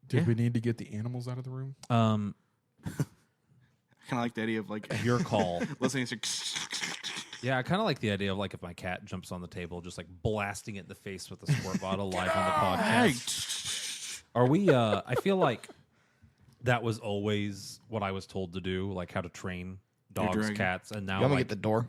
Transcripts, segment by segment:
Did we need to get the animals out of the room? I kind of like the idea of like Your call. listening to. Yeah, I kind of like the idea of like if my cat jumps on the table, just like blasting it in the face with a squirt bottle live on the podcast. Are we? I feel like that was always what I was told to do, like how to train dogs, dragon. cats, and now You want me to like get the door?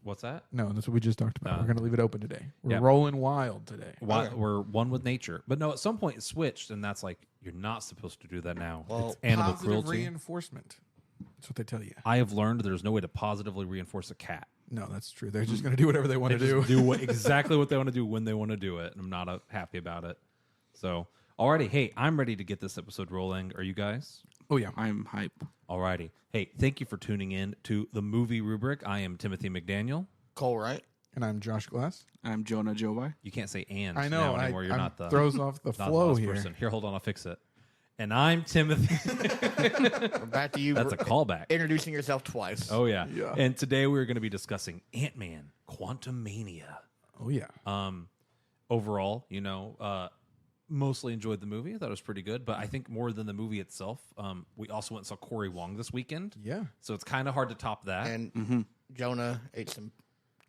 what's that? No, that's what we just talked about. We're going to leave it open today. We're Yep. rolling wild today. We're one with nature, but no, at some point it switched, and that's like you're not supposed to do that now. Well, it's animal Positive cruelty. reinforcement. That's what they tell you. I have learned there's no way to positively reinforce a cat. No, that's true. They're just going to do whatever they want to do. Exactly what they want to do when they want to do it. And I'm not happy about it. So, alrighty. Hey, I'm ready to get this episode rolling. Are you guys? Oh, yeah. I'm hype. Alrighty. Hey, thank you for tuning in to the Movie Rubric. I am Timothy McDaniel. Cole, right? And I'm Josh Glass. I'm Jonah Jobai. You can't say and I know. now anymore. You're not the throws off the not the flow host here. person. Here, hold on. I'll fix it. And I'm Timothy. We're back to you. That's a callback. Introducing yourself twice. Oh, yeah. Yeah. And today we're going to be discussing Antman, Quantumania. Oh, yeah. Overall, mostly enjoyed the movie. I thought it was pretty good. But I think more than the movie itself, we also went and saw Corey Wong this weekend. Yeah. So it's kind of hard to top that. And Jonah ate some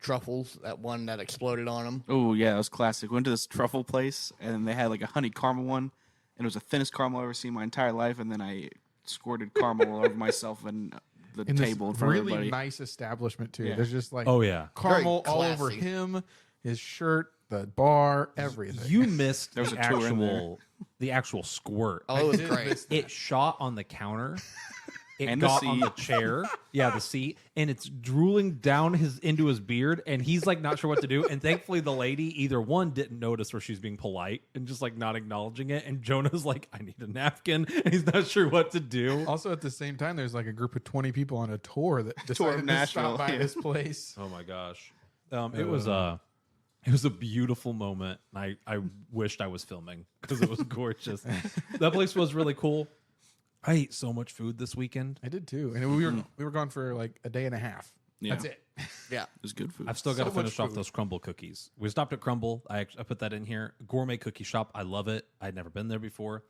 truffles, that one that exploded on him. Oh yeah, that was classic. Went to this truffle place and they had like a honey caramel one, and it was the thinnest caramel I've ever seen in my entire life. And then I squirted caramel all over myself and the In table in this front of really everybody. nice establishment, too. Yeah. There's just like Oh, yeah. caramel Very all over classy. him, his shirt, the bar, everything. You missed There was the a tour in there. actual squirt. Oh, it was did great. miss It shot on the counter. It And the got on the seat. chair. Yeah, the seat. And it's drooling down into his beard. And he's like not sure what to do. And thankfully the lady either one didn't notice or she's being polite and just like not acknowledging it. And Jonah's like, I need a napkin. And he's not sure what to do. Also, at the same time, there's like a group of 20 people on a tour that Tour decided of to Nashville, stop by yeah. this place. Oh my gosh. It was a beautiful moment. I wished I was filming because it was gorgeous. That place was really cool. I ate so much food this weekend. I did too. And we were gone for like a day and a half. Yeah. That's it. Yeah. It was good food. I've still got So to finish much off food. those crumble cookies. We stopped at Crumble. I put that in here. Gourmet cookie shop. I love it. I'd never been there before.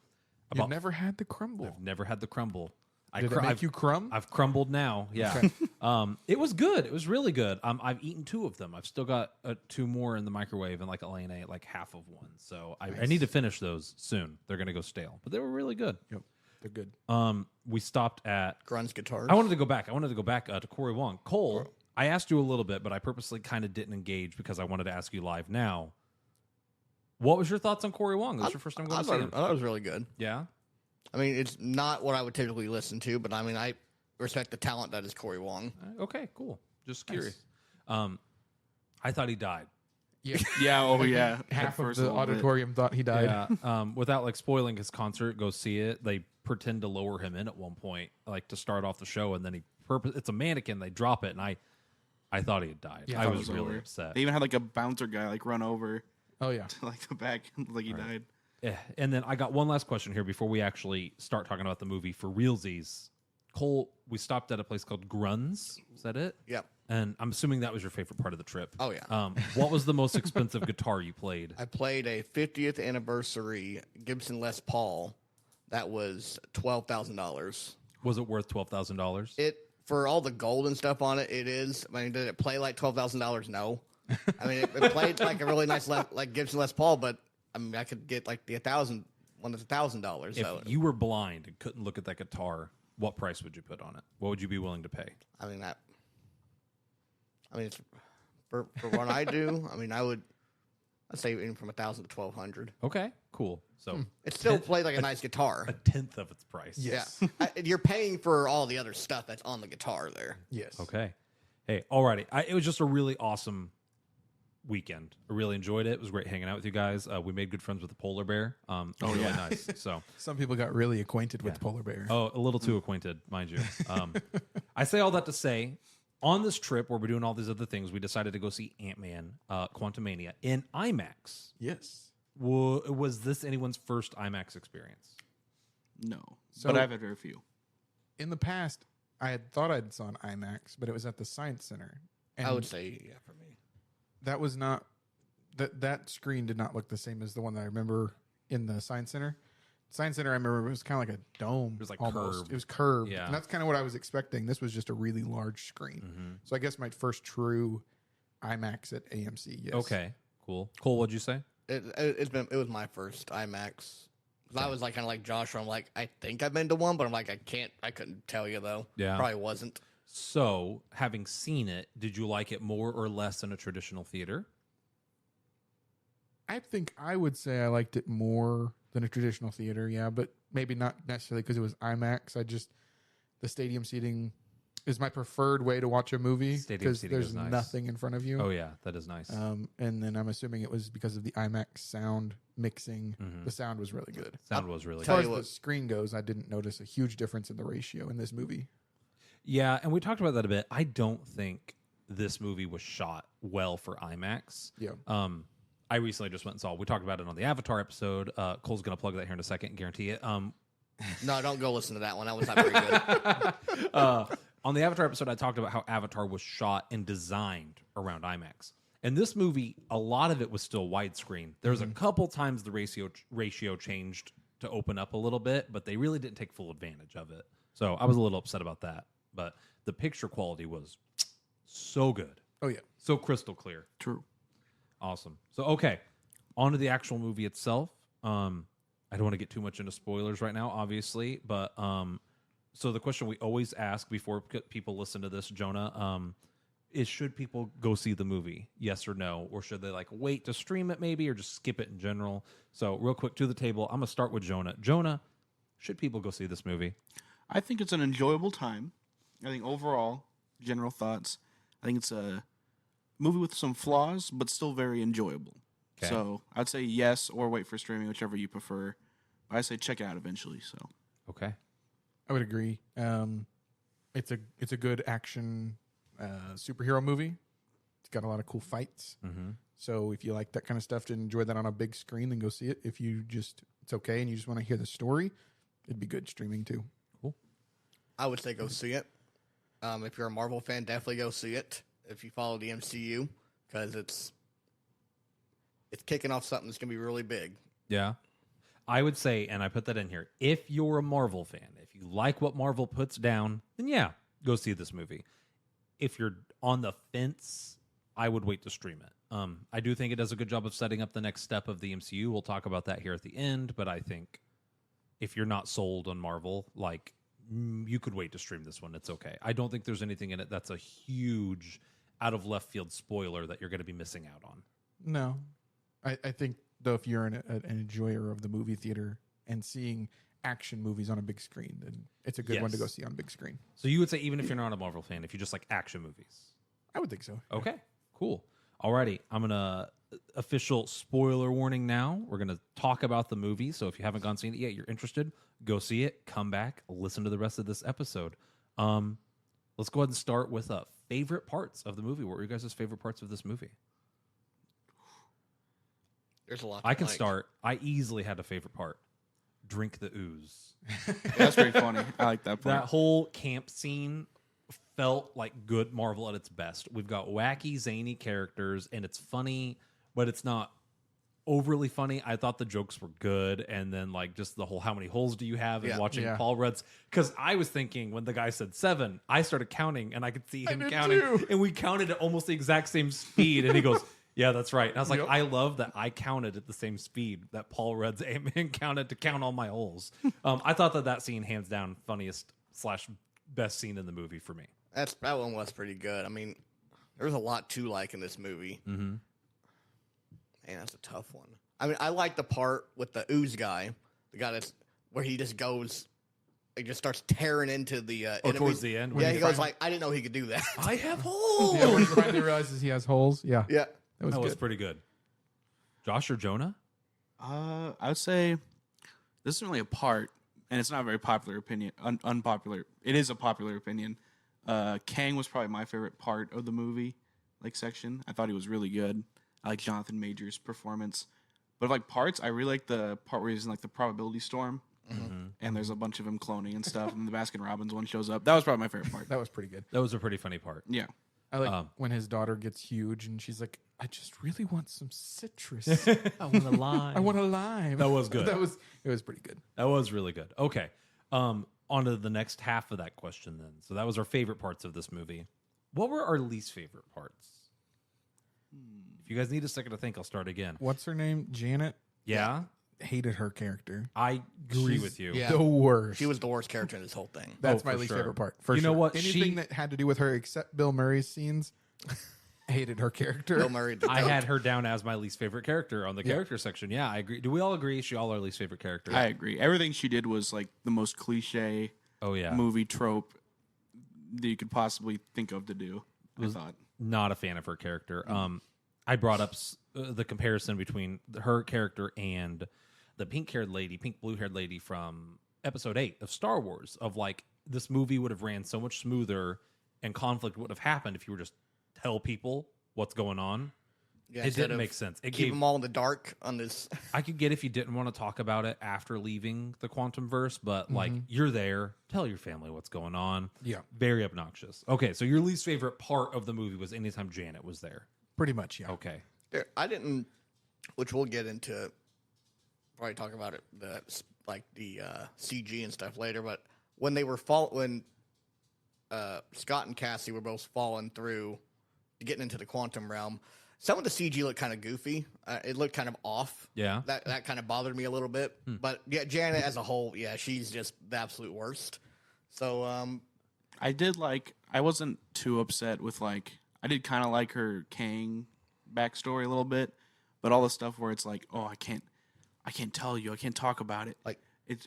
You've never had the crumble. I've never had the crumble. Did it make you crumb? I've crumbled now. Yeah. It was good. It was really good. I've eaten 2 of them. I've still got 2 more in the microwave, and like Elena ate like half of one. So I need to finish those soon. They're gonna go stale, but they were really good. Yep. They're good. We stopped at. Grun's guitars. I wanted to go back. To Corey Wong. Cole, I asked you a little bit, but I purposely kind of didn't engage because I wanted to ask you live now. What was your thoughts on Corey Wong? This was your first time going I to see thought, him. I thought it was really good. Yeah? I mean, it's not what I would typically listen to, but I mean, I respect the talent that is Corey Wong. Okay, cool. Just curious. I thought he died. Yeah. yeah. Oh yeah. Half At of first the a little bit. auditorium thought he died. Yeah. Without like spoiling his concert, go see it. They pretend to lower him in at one point, like to start off the show, and then it's a mannequin. They drop it, and I thought he had died. Yeah, I I was It really over. upset. They even had like a bouncer guy like run over Oh, yeah. to like the back, like he died. Yeah. And then I got one last question here before we actually start talking about the movie for realsies. Cole, we stopped at a place called Grun's. Is that it? Yep. And I'm assuming that was your favorite part of the trip. Oh, yeah. What was the most expensive guitar you played? I played a 50th anniversary Gibson Les Paul. That was $12,000. Was it worth $12,000? It for all the gold and stuff on it. It is. I mean, did it play like $12,000? No. I mean, it played like a really nice like Gibson Les Paul, but I mean, I could get like the one that's $1,000. If So you were blind and couldn't look at that guitar, what price would you put on it? What would you be willing to pay? I mean it's for what I do. I mean, I'd say even from 1,000 to 1,200. Okay, cool. So It still played like a nice guitar. a tenth of its price. Yes. Yeah, you're paying for all the other stuff that's on the guitar there. Yes. Okay. Hey, alrighty. It was just a really awesome weekend. I really enjoyed it. It was great hanging out with you guys. We made good friends with the polar bear. It was really nice. So, Some people got really acquainted with polar bear. a little too acquainted, mind you. I say all that to say, on this trip where we're doing all these other things, we decided to go see Antman, Quantumania in IMAX. Yes. Was this anyone's first IMAX experience? No, So- but I've had very few. In the past, I had thought I'd saw an IMAX, but it was at the Science Center. And I would say, yeah, for me. that was not that screen did not look the same as the one that I remember in the Science Center. Science Center, I remember it was kind of like a dome. It was like almost. curved. It was curved. Yeah. And that's kind of what I was expecting. This was just a really large screen. Mm-hmm. So I guess my first true IMAX at AMC, yes. Okay, cool. Cole, what'd you say? It was my first IMAX. 'Cause I was like kind of like Josh. Where I'm like, I think I've been to one, but I'm like, I couldn't tell you though. Yeah. Probably wasn't. So, having seen it, did you like it more or less than a traditional theater? I think I would say I liked it more than a traditional theater, yeah, but maybe not necessarily because it was IMAX. The stadium seating is my preferred way to watch a movie Stadium because seating there's is nice. nothing in front of you. Oh yeah, that is nice. And then I'm assuming it was because of the IMAX sound mixing. The sound was really good. Sound was really As far good. as the screen goes, I didn't notice a huge difference in the ratio in this movie. Yeah, and we talked about that a bit. I don't think this movie was shot well for IMAX. Yeah. I recently just went and saw. We talked about it on the Avatar episode. Cole's going to plug that here in a second, guarantee it. No, don't go listen to that one. That was not very good. On the Avatar episode, I talked about how Avatar was shot and designed around IMAX. And this movie, a lot of it was still widescreen. There was a couple times the ratio changed to open up a little bit, but they really didn't take full advantage of it. So I was a little upset about that. But the picture quality was so good. Oh, yeah. So crystal clear. True. Awesome. So, okay, on to the actual movie itself. I don't want to get too much into spoilers right now, obviously, but so the question we always ask before people listen to this, Jonah, is should people go see the movie? Yes or no? Or should they like wait to stream it maybe or just skip it in general? So, real quick to the table, I'm going to start with Jonah. Jonah, should people go see this movie? I think it's an enjoyable time. I think overall, general thoughts, I think it's a movie with some flaws, but still very enjoyable. Okay. So I'd say yes or wait for streaming, whichever you prefer. But I say check it out eventually. So Okay. I would agree. It's a good action superhero movie. It's got a lot of cool fights. Mm-hmm. So if you like that kind of stuff to enjoy that on a big screen, then go see it. If you it's okay and you just want to hear the story, it'd be good streaming too. Cool. I would say go see it. If you're a Marvel fan, definitely go see it. If you follow the MCU, because it's kicking off something that's gonna be really big. Yeah. I would say, and I put that in here, if you're a Marvel fan, if you like what Marvel puts down, then yeah, go see this movie. If you're on the fence, I would wait to stream it. I do think it does a good job of setting up the next step of the MCU. We'll talk about that here at the end, but I think if you're not sold on Marvel, like, you could wait to stream this one. It's okay. I don't think there's anything in it that's a huge out of left field spoiler that you're going to be missing out on. No, I think though if you're an enjoyer of the movie theater and seeing action movies on a big screen, then it's a good one to Yes. go see on big screen. So you would say even if you're not a Marvel fan, if you just like action movies. I would think so. Okay, cool. Alrighty, I'm gonna official spoiler warning now. We're gonna talk about the movie. So if you haven't gone seen it yet, you're interested, go see it. Come back, listen to the rest of this episode. Let's go ahead and start with favorite parts of the movie. What were your guys' favorite parts of this movie? There's a lot. I can like. start. I easily had a favorite part. Drink the ooze. that's pretty funny. I like that part. That whole camp scene felt like good Marvel at its best. We've got wacky, zany characters, and it's funny, but it's not overly funny. I thought the jokes were good, and then like just the whole "how many holes do you have?" and watching Yeah. Paul Rudd's, because I was thinking when the guy said 7, I started counting, and I could see him did counting, too. and we counted at almost the exact same speed, and he goes. Yeah, that's right. And I was like, Yep. I love that I counted at the same speed that Paul Rudd's Antman counted to count all my holes. I thought that scene, hands down, funniest / best scene in the movie for me. That one was pretty good. I mean, there's a lot to like in this movie. Mm-hmm. Man, that's a tough one. I mean, I like the part with the ooze guy, the guy that's where he just goes, he just starts tearing into the enemies. Towards the end. when Yeah, he he goes like, I didn't know he could do that. I have holes. Yeah, when he finally realizes he has holes. Yeah, Yeah. that was That good. was pretty good. Josh or Jonah? I would say this isn't really a part, and it's not a very popular opinion. Unpopular. It is a popular opinion. Kang was probably my favorite part of the movie, like section. I thought he was really good. I like Jonathan Majors' performance. But like parts, I really like the part where he's in like the probability storm, and there's a bunch of him cloning and stuff, and the Baskin Robbins one shows up. That was probably my favorite part. That was pretty good. That was a pretty funny part. Yeah. I like when his daughter gets huge and she's like, I just really want some citrus. I want a lime. I want a lime. That was good. It was pretty good. That was really good. Okay. On to the next half of that question then. So that was our favorite parts of this movie. What were our least favorite parts? If you guys need a second to think, I'll start again. What's her name? Janet? Yeah? Hated her character. I agree She's- with you. Yeah. The worst. She was the worst character in this whole thing. That's Oh, my for least sure. favorite part. For You know sure. what? Anything She- that had to do with her except Bill Murray's scenes, hated her character. Bill Murray. I had her down as my least favorite character on the character section. Yeah, I agree. Do we all agree she all our least favorite character? I agree. Everything she did was like the most cliche Oh, yeah. movie trope that you could possibly think of to do. I thought. Not a fan of her character. I brought up the comparison between her character and the pink blue-haired lady from episode 8 of Star Wars, of like, this movie would have ran so much smoother and conflict would have happened if you were just tell people what's going on. Yeah, It instead didn't of make sense. It Keep gave them all in the dark on this. I could get if you didn't want to talk about it after leaving the quantum verse, but like, you're there, tell your family what's going on. Yeah. Very obnoxious. Okay, so your least favorite part of the movie was anytime Janet was there. Pretty much, yeah. Okay. I didn't, which we'll get into. Probably talk about it, the CG and stuff later. But when they were when Scott and Cassie were both falling through, getting into the quantum realm, some of the CG looked kind of goofy. It looked kind of off. Yeah. That kind of bothered me a little bit. But yeah, Janet as a whole, yeah, she's just the absolute worst. So I wasn't too upset with I did kind of like her Kang backstory a little bit, but all the stuff where it's like, oh, I can't tell you, I can't talk about it. Like it's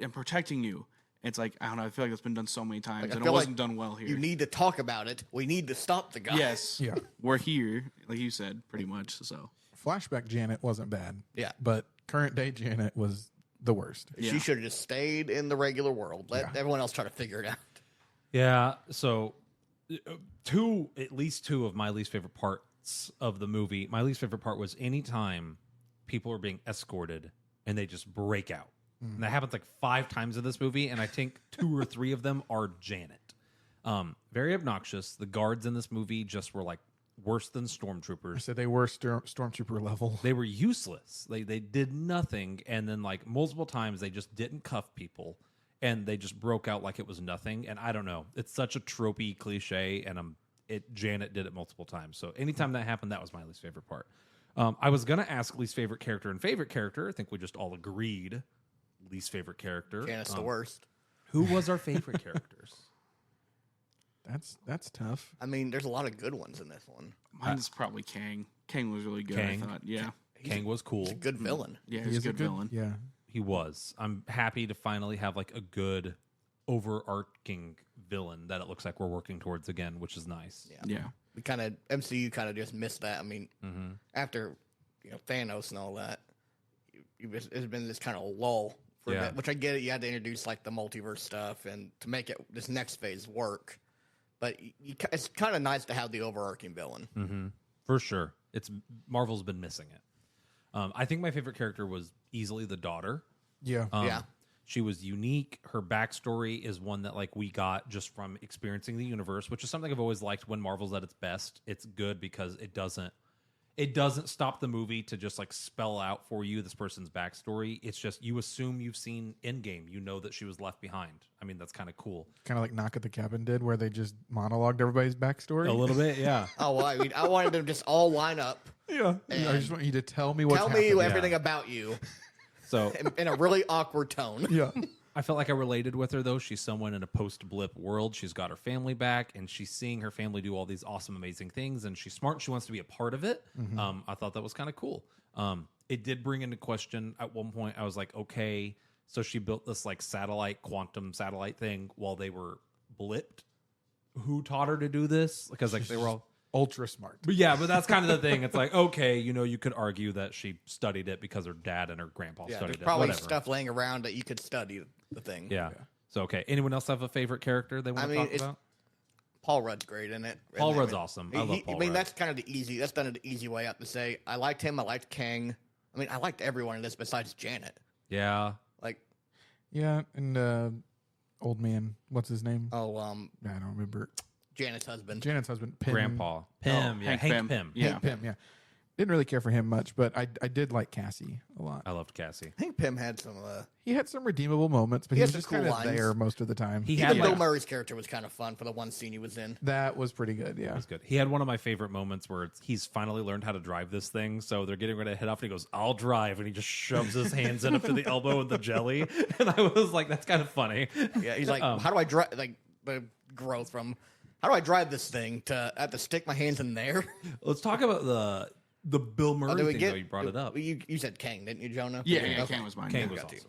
I'm protecting you. It's like, I don't know, I feel like it's been done so many times I and it feel wasn't like done well here. you need to talk about it. We need to stop the guy. Yes. Yeah. We're here, like you said, pretty much. So Flashback Janet wasn't bad. Yeah. But current day Janet was the worst. Yeah. She should have just stayed in the regular world. Let everyone else try to figure it out. Yeah, so at least two of my least favorite parts of the movie. My least favorite part was anytime people are being escorted and they just break out. And that happens like 5 times in this movie, and I think 2 or 3 of them are Janet. Very obnoxious. The guards in this movie just were like worse than stormtroopers. So they were stormtrooper level. They were useless. They did nothing, and then like multiple times they just didn't cuff people, and they just broke out like it was nothing. And I don't know. It's such a tropey cliche, and Janet did it multiple times. So anytime that happened, that was my least favorite part. I was gonna ask least favorite character and favorite character. I think we just all agreed least favorite character. Janet's the worst. Who was our favorite characters? That's tough. I mean, there's a lot of good ones in this one. mine's probably Kang. Kang was really good, Kang? I thought. Yeah. Kang was cool. He's a good villain. Yeah, He he's a is good villain. Yeah. He was. I'm happy to finally have like a good overarching villain that it looks like we're working towards again, which is nice. Yeah. We MCU kind of just missed that. I mean, after Thanos and all that, it's been this kind of lull for a Yeah. bit, which I get it. You had to introduce like the multiverse stuff and to make it this next phase work. But it's kind of nice to have the overarching villain. For sure. Marvel's been missing it. I think my favorite character was easily the daughter. Yeah. Yeah. She was unique. Her backstory is one that like we got just from experiencing the universe, which is something I've always liked when Marvel's at its best. It's good because it doesn't stop the movie to just like spell out for you this person's backstory. It's just you assume you've seen Endgame. You know that she was left behind. I mean, that's kind of cool. Kind of like Knock at the Cabin did, where they just monologued everybody's backstory. A little bit, yeah. Oh, well, I mean, I wanted them to just all line up. Yeah. I just want you to tell me what's Tell happening. me everything about you So in a really awkward tone. Yeah. I felt like I related with her, though. She's someone in a post-blip world. She's got her family back, and she's seeing her family do all these awesome, amazing things, and she's smart. She wants to be a part of it. I thought that was kind of cool. It did bring into question at one point. I was like, okay, so she built this like quantum satellite thing while they were blipped. Who taught her to do this? Because like they were all... Ultra smart. But yeah, but that's kind of the thing. It's like, okay, you could argue that she studied it because her dad and her grandpa Yeah, studied there's it. probably Whatever. stuff laying around that you could study the thing. Yeah. So, okay. Anyone else have a favorite character they want to talk about? Paul Rudd's great in it. Paul And, Rudd's awesome. I love Paul Rudd. that's kind of that's done an easy way out to say. I liked him. I liked Kang. I mean, I liked everyone in this besides Janet. Yeah. Like, Yeah, and old man, what's his name? oh, I don't remember. Janet's husband. Janet's husband, Pym. Grandpa. Pym. Hank Hank Pym. Pym. Yeah. Hank Pym, yeah. Didn't really care for him much, but I did like Cassie a lot. I loved Cassie. I think Pym had some. He had some redeemable moments, but He he had was some just cool kind of lines. there most of the time. He Even had Bill like, Murray's character was kind of fun for the one scene he was in. That was pretty good, yeah. That was good. He had one of my favorite moments where he's finally learned how to drive this thing. So they're getting ready to head off, and he goes, "I'll drive," and he just shoves his hands in up to the elbow with the jelly. And I was like, "That's kind of funny." Yeah, he's like, how do I drive? Like the growth from, how do I drive this thing to I have to stick my hands in there? Let's talk about the Bill Murray Do we thing. get? Though you brought it up. You said Kang, didn't you, Jonah? Yeah, Okay. Kang was mine. Kang yeah. was got you.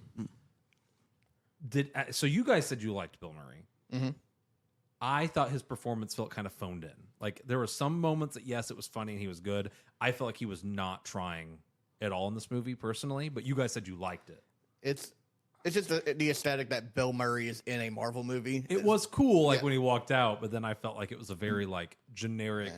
awesome. So you guys said you liked Bill Murray. Mhm. I thought his performance felt kind of phoned in. Like there were some moments that yes, it was funny and he was good. I felt like he was not trying at all in this movie personally. But you guys said you liked it. It's just the aesthetic that Bill Murray is in a Marvel movie. It was cool, like Yeah. when he walked out, but then I felt like it was a very like generic,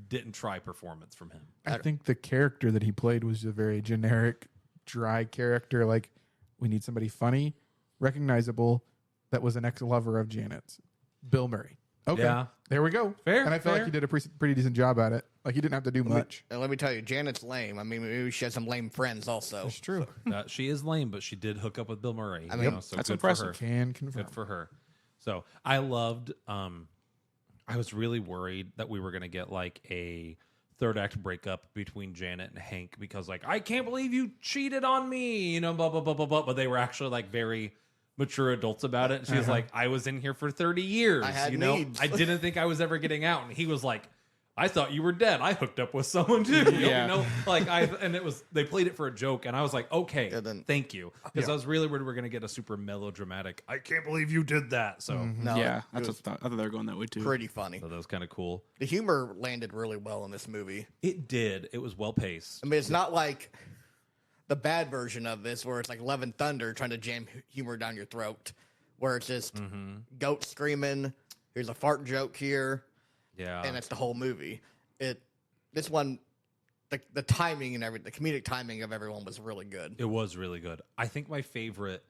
didn't try performance from him. I think the character that he played was a very generic, dry character. Like, we need somebody funny, recognizable, that was an ex-lover of Janet's. Bill Murray. Okay, Yeah. there we go. Fair, And I feel fair. like he did a pretty decent job at it. Like, he didn't have to do much. And let me tell you, Janet's lame. I mean, maybe she has some lame friends also. It's true. She is lame, but she did hook up with Bill Murray. I mean, so that's good impressive. For her. Can confirm. Good for her. So I loved. I was really worried that we were gonna get like a third act breakup between Janet and Hank because like I can't believe you cheated on me, blah blah blah blah blah. But they were actually like very mature adults about it. And she was like, I was in here for 30 years. I had know, needs. I didn't think I was ever getting out. And he was like, I thought you were dead. I hooked up with someone too. Yeah. Like and it was, they played it for a joke. And I was like, okay, Yeah, then- thank you. Because I was really worried we were going to get a super melodramatic, I can't believe you did that. So, No, Yeah, it that's was what I thought they were going that way too. pretty funny. so that was kind of cool. The humor landed really well in this movie. It did. It was well paced. I mean, it's not like the bad version of this where it's like Love and Thunder trying to jam humor down your throat, where it's just goat screaming, here's a fart joke here, Yeah. and it's the whole movie. This one, the timing and everything, the comedic timing of everyone was really good. It was really good. I think my favorite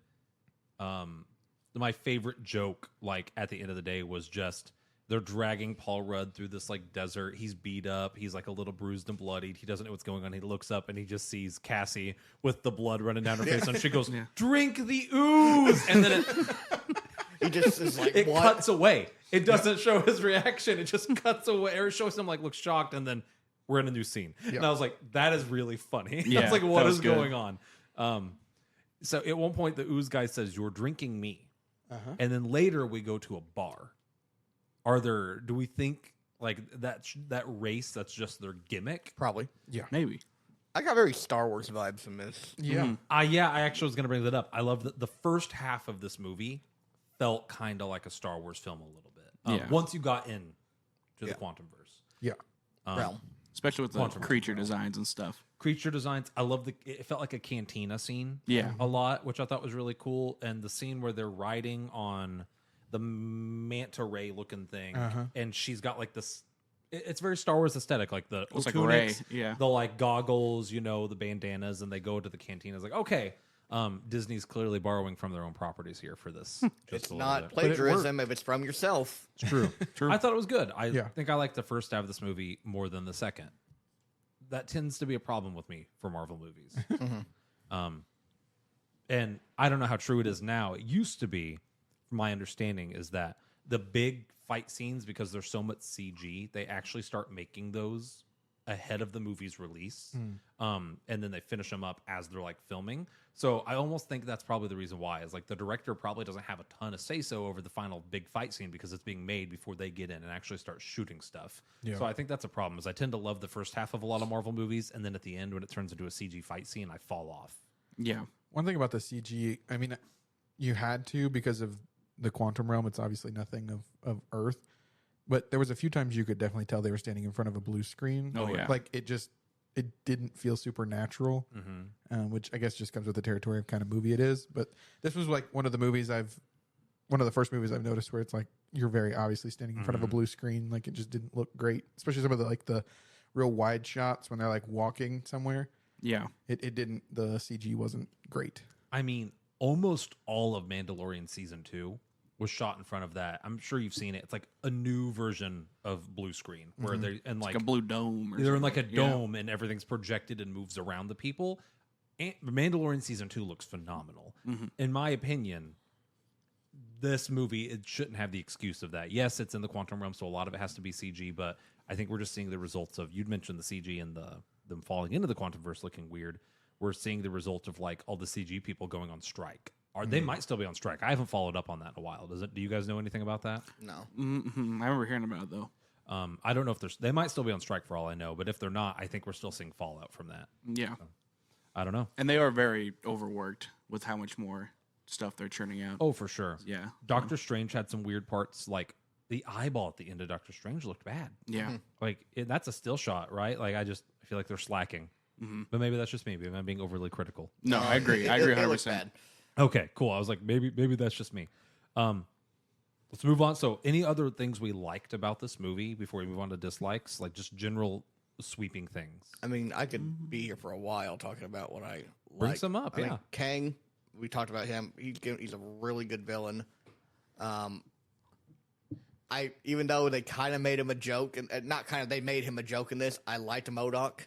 joke, like at the end of the day, was just they're dragging Paul Rudd through this like desert. He's beat up. He's like a little bruised and bloodied. He doesn't know what's going on. He looks up and he just sees Cassie with the blood running down her face, and she goes, "Drink the ooze," and then He just is like, it what? cuts away. It doesn't show his reaction. It just cuts away. Or it shows him like looks shocked, and then we're in a new scene. And I was like, that is really funny. I Yeah, was like, that what was is good. going on? So at one point, the ooze guy says, "You're drinking me," and then later we go to a bar. Do we think like that race? That's just their gimmick. Probably. Maybe. I got very Star Wars vibes from this. Yeah. Yeah, I actually was going to bring that up. I love that the first half of this movie felt kind of like a Star Wars film a little bit. Yeah. Once you got in to the Quantumverse. Yeah. Realm. Especially with the Quantum creature designs and stuff. Creature designs. I love it felt like a cantina scene. Yeah. A lot, which I thought was really cool. And the scene where they're riding on the manta ray looking thing, and she's got like this. It's very Star Wars aesthetic, like the Looks like tunics, Rey, yeah. the like goggles, the bandanas, and they go to the cantina. It's like, okay, Disney's clearly borrowing from their own properties here for this. It's a little not bit. plagiarism if it's from yourself. It's true. True. I thought it was good. I Yeah. think I liked the first half of this movie more than the second. That tends to be a problem with me for Marvel movies. And I don't know how true it is now. It used to be, from my understanding, is that the big fight scenes, because there's so much CG, they actually start making those ahead of the movie's release. And then they finish them up as they're like filming. So I almost think that's probably the reason why, is like the director probably doesn't have a ton of say so over the final big fight scene because it's being made before they get in and actually start shooting stuff. Yeah. So I think that's a problem, is I tend to love the first half of a lot of Marvel movies, and then at the end when it turns into a CG fight scene, I fall off. Yeah. One thing about the CG, I mean, you had to because of the quantum realm. It's obviously nothing of Earth, but there was a few times you could definitely tell they were standing in front of a blue screen. Oh, yeah. Like it didn't feel supernatural, which I guess just comes with the territory of kind of movie it is. But this was like one of the first movies I've noticed where it's like you're very obviously standing in front of a blue screen. Like it just didn't look great, especially some of the real wide shots when they're like walking somewhere. Yeah. It didn't. The CG wasn't great. I mean, almost all of Mandalorian season 2 was shot in front of that. I'm sure you've seen it. It's like a new version of blue screen where they're in like a blue dome. Or they're in like a something. Yeah. dome and everything's projected and moves around the people. And Mandalorian season 2 looks phenomenal. In my opinion, this movie, it shouldn't have the excuse of that. Yes, it's in the quantum realm, so a lot of it has to be CG, but I think we're just seeing the results of, you'd mentioned the CG and them falling into the quantum verse looking weird. We're seeing the result of like all the CG people going on strike. Or they might still be on strike. I haven't followed up on that in a while. Do you guys know anything about that? No. Mm-hmm. I remember hearing about it though. I don't know if they might still be on strike for all I know, but if they're not, I think we're still seeing fallout from that. Yeah. So, I don't know. And they are very overworked with how much more stuff they're churning out. Oh, for sure. Yeah. Doctor Strange had some weird parts, like the eyeball at the end of Doctor Strange looked bad. Yeah. Like that's a still shot, right? Like I feel like they're slacking. But maybe that's just me. Maybe I'm being overly critical. No, I agree. I agree 100%. Okay, cool. I was like, maybe that's just me. Let's move on. So, any other things we liked about this movie before we move on to dislikes? Like just general sweeping things. I mean, I could be here for a while talking about what I Bring like. some up, I yeah. think Kang, we talked about him. He's a really good villain. Even though they kind of made him a joke, and not kind of, they made him a joke in this. I liked MODOK.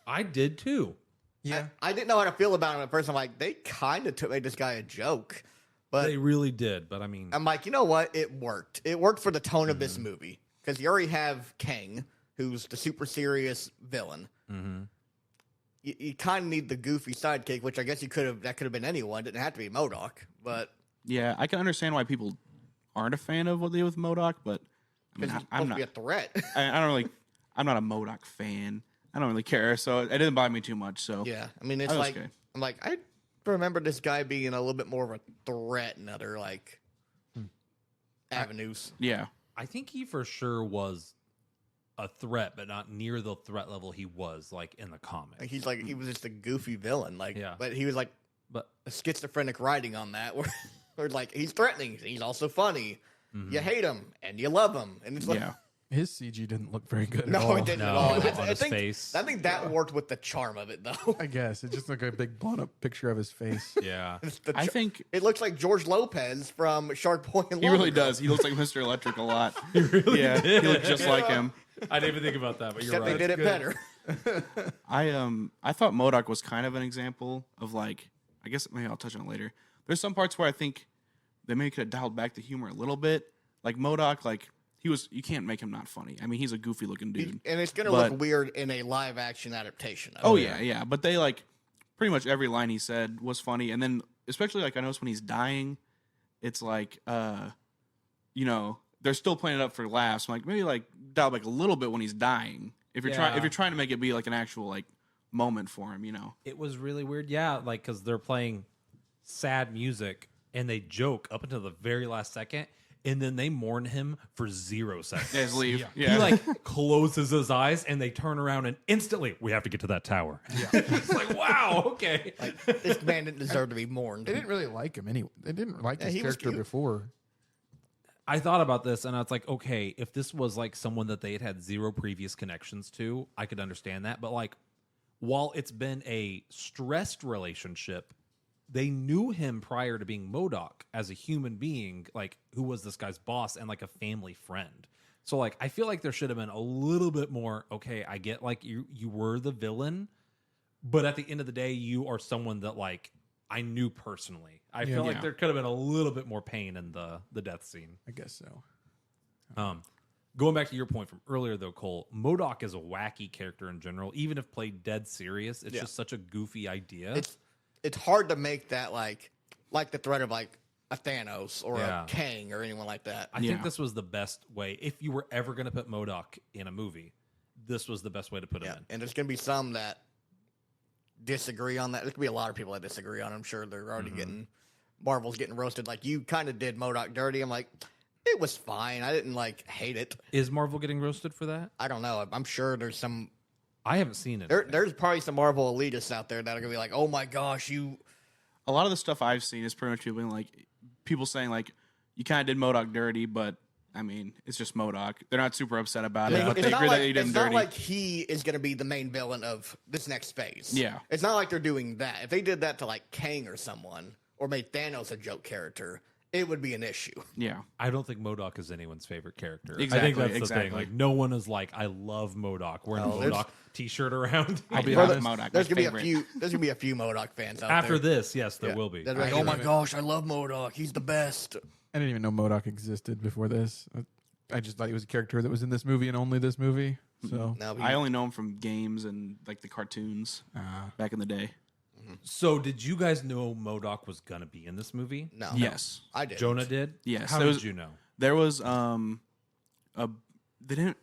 I did too. Yeah. I didn't know how to feel about him at first. I'm like, they kind of made this guy a joke, but They really did, but I mean, I'm like, you know what? It worked. It worked for the tone of this movie because you already have Kang, who's the super serious villain. You kind of need the goofy sidekick, which I guess that could have been anyone. It didn't have to be MODOK, but Yeah, I can understand why people aren't a fan of what they do with MODOK, but I mean, because he's I'm supposed to not. be a threat. I don't really. I'm not a MODOK fan. I don't really care, so it didn't bother me too much. So Yeah, I mean, it's I was like okay. I'm like I remember this guy being a little bit more of a threat in other like avenues. yeah, I think he for sure was a threat, but not near the threat level he was like in the comics. Like he was just a goofy villain. Like, Yeah. but he was like But a schizophrenic writing on that, where like he's threatening, he's also funny. You hate him and you love him, and it's like yeah. His CG didn't look very good at no, all. it didn't No, at all. on I his think face. I think that worked with the charm of it, though. I guess it just looked like a big blown up picture of his face. yeah. I think It looks like George Lopez from Shark Boy and he really Lava Girl. does. He looks like Mr. Electric a lot. He really Yeah, did. he looks just like him. I didn't even think about that, but you're Except right. they did it better. I thought MODOK was kind of an example of like, I guess maybe I'll touch on it later. There's some parts where I think they maybe could have dialed back the humor a little bit. Like MODOK, like you can't make him not funny. I mean, he's a goofy looking dude. And it's gonna But- look weird in a live action adaptation. Oh yeah. But they like pretty much every line he said was funny. And then especially like I noticed when he's dying, it's like you know, they're still playing it up for laughs. I'm like maybe like dial back a little bit when he's dying. If you're Yeah. trying to make it be like an actual like moment for him, you know. It was really weird. Yeah, like because they're playing sad music and they joke up until the very last second, and then they mourn him for 0 seconds. Yeah, just leave. He Yeah. like closes his eyes and they turn around and instantly we have to get to that tower. Yeah, it's like wow, okay. This man didn't deserve to be mourned. They didn't really like him anyway. They didn't like his he was character cute. before. I thought about this and I was like, okay, if this was like someone that they had 0 previous connections to, I could understand that. But like, while it's been a stressed relationship, they knew him prior to being MODOK as a human being, like who was this guy's boss and like a family friend. So like, I feel like there should have been a little bit more. Okay, I get like you were the villain, but at the end of the day, you are someone that like I knew personally. I feel like Yeah. there could have been a little bit more pain in the death scene. I guess so. Going back to your point from earlier, though, Cole, MODOK is a wacky character in general. Even if played dead serious, it's just such a goofy idea. It's hard to make that like the threat of like a Thanos or Yeah. a Kang or anyone like that. I think this was the best way. If you were ever going to put MODOK in a movie, this was the best way to put him in. And there's gonna be some that disagree on that. There's gonna be a lot of people that disagree on it. I'm sure they're already getting Marvel's getting roasted. Like you kind of did MODOK dirty. I'm like, it was fine. I didn't like hate it. Is Marvel getting roasted for that? I don't know. I'm sure there's some. I haven't seen it. There's probably some Marvel elitists out there that are gonna be like, oh my gosh, you. A lot of the stuff I've seen is pretty much people being like people saying like you kind of did MODOK dirty, but I mean it's just MODOK. They're not super upset about it, but It's they not agree like, that he did it's him not dirty. like he is going to be the main villain of this next phase. Yeah. It's not like they're doing that. If they did that to like Kang or someone, or made Thanos a joke character, it would be an issue. Yeah. I don't think MODOK is anyone's favorite character. I Exactly, think that's the exactly. thing. Like, no one is like, I love MODOK. Wearing a there's- MODOK t-shirt around. I'll be For honest. the- MODOK, there's my gonna favorite. be a few. There's gonna be a few MODOK fans out After there. this, yes, there will be. They're like, oh my gosh, I love MODOK. He's the best. I didn't even know MODOK existed before this. I just thought he was a character that was in this movie and only this movie. So Now I only know him from games and like the cartoons back in the day. So, did you guys know MODOK was gonna be in this movie? no, Yes. I did. Jonah did. Yes, How there did was- you know? There was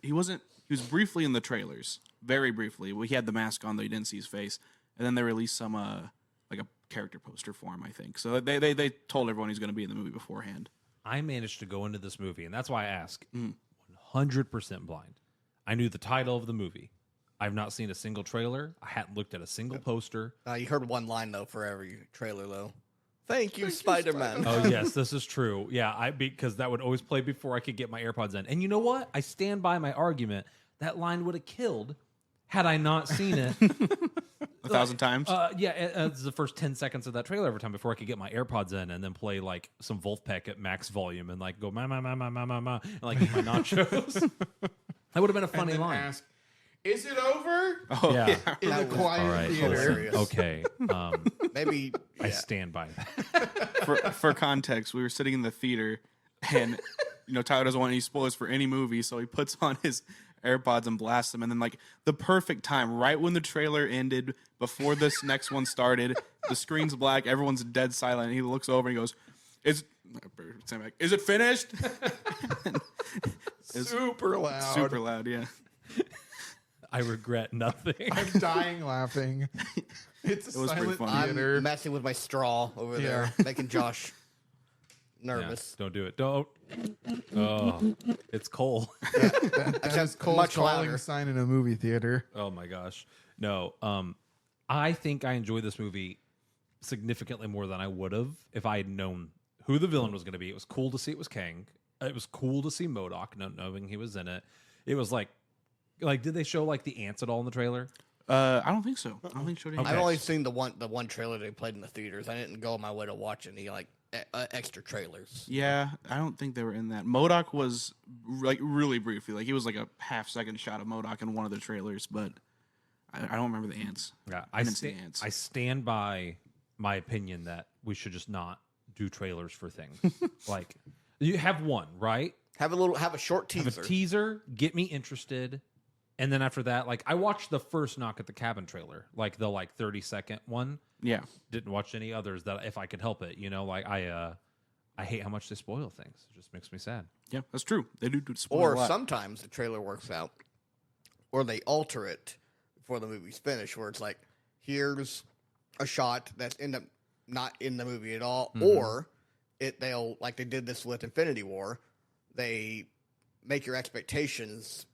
he was briefly in the trailers. Very briefly. Well, he had the mask on though you didn't see his face. And then they released some like a character poster for him, I think. So they told everyone he's gonna be in the movie beforehand. I managed to go into this movie, and that's why I ask. 100% blind. I knew the title of the movie. I've not seen a single trailer. I hadn't looked at a single poster. You heard one line though for every trailer though. Thank you, Spider-Man. Oh yes, this is true. Yeah, because that would always play before I could get my AirPods in. And you know what? I stand by my argument. That line would have killed had I not seen it. 1,000 times. It's the first 10 seconds of that trailer every time before I could get my AirPods in and then play like some Wolfpack at max volume and like go ma ma ma ma ma ma ma and like eat my nachos. That would have been a funny and then line. ask, is it over? Oh yeah. In That the was quiet All right. theater. hilarious. Okay. Maybe I stand by that. For context, we were sitting in the theater, and Tyler doesn't want any spoilers for any movie, so he puts on his AirPods and blasts them, and then like the perfect time, right when the trailer ended, before this next one started, the screen's black, everyone's dead silent. And he looks over and he goes, "Is it finished?" Super loud. Super loud, yeah. I regret nothing. I'm dying laughing. It's a was pretty silent funny. theater. I'm messing with my straw over there, making Josh Yeah, nervous. don't do it. Don't. Oh, it's Cole. That is Cole's much calling louder. sign in a movie theater. Oh my gosh. No. I think I enjoyed this movie significantly more than I would have if I had known who the villain was going to be. It was cool to see it was Kang. It was cool to see MODOK, not knowing he was in it. It was like did they show like the ants at all in the trailer? I don't think so. I don't think so. Okay. I've only seen the one trailer they played in the theaters. I didn't go on my way to watch any like extra trailers. Yeah, I don't think they were in that. MODOK was like really briefly, like he was like a half-second shot of MODOK in one of the trailers, but I don't remember the ants. Yeah, I didn't see the ants. I stand by my opinion that we should just not do trailers for things. Like you have one, right? Have a short teaser. Have a teaser, get me interested. And then after that, like I watched the first Knock at the Cabin trailer, like the 30-second one. Yeah, Didn't watch any others that if I could help it, like I hate how much they spoil things. It just makes me sad. yeah, that's true. They do spoil a Or lot. sometimes the trailer works out, or they alter it before the movie's finished, where it's like, here's a shot that's not in the movie at all, or they'll like they did this with Infinity War, they make your expectations.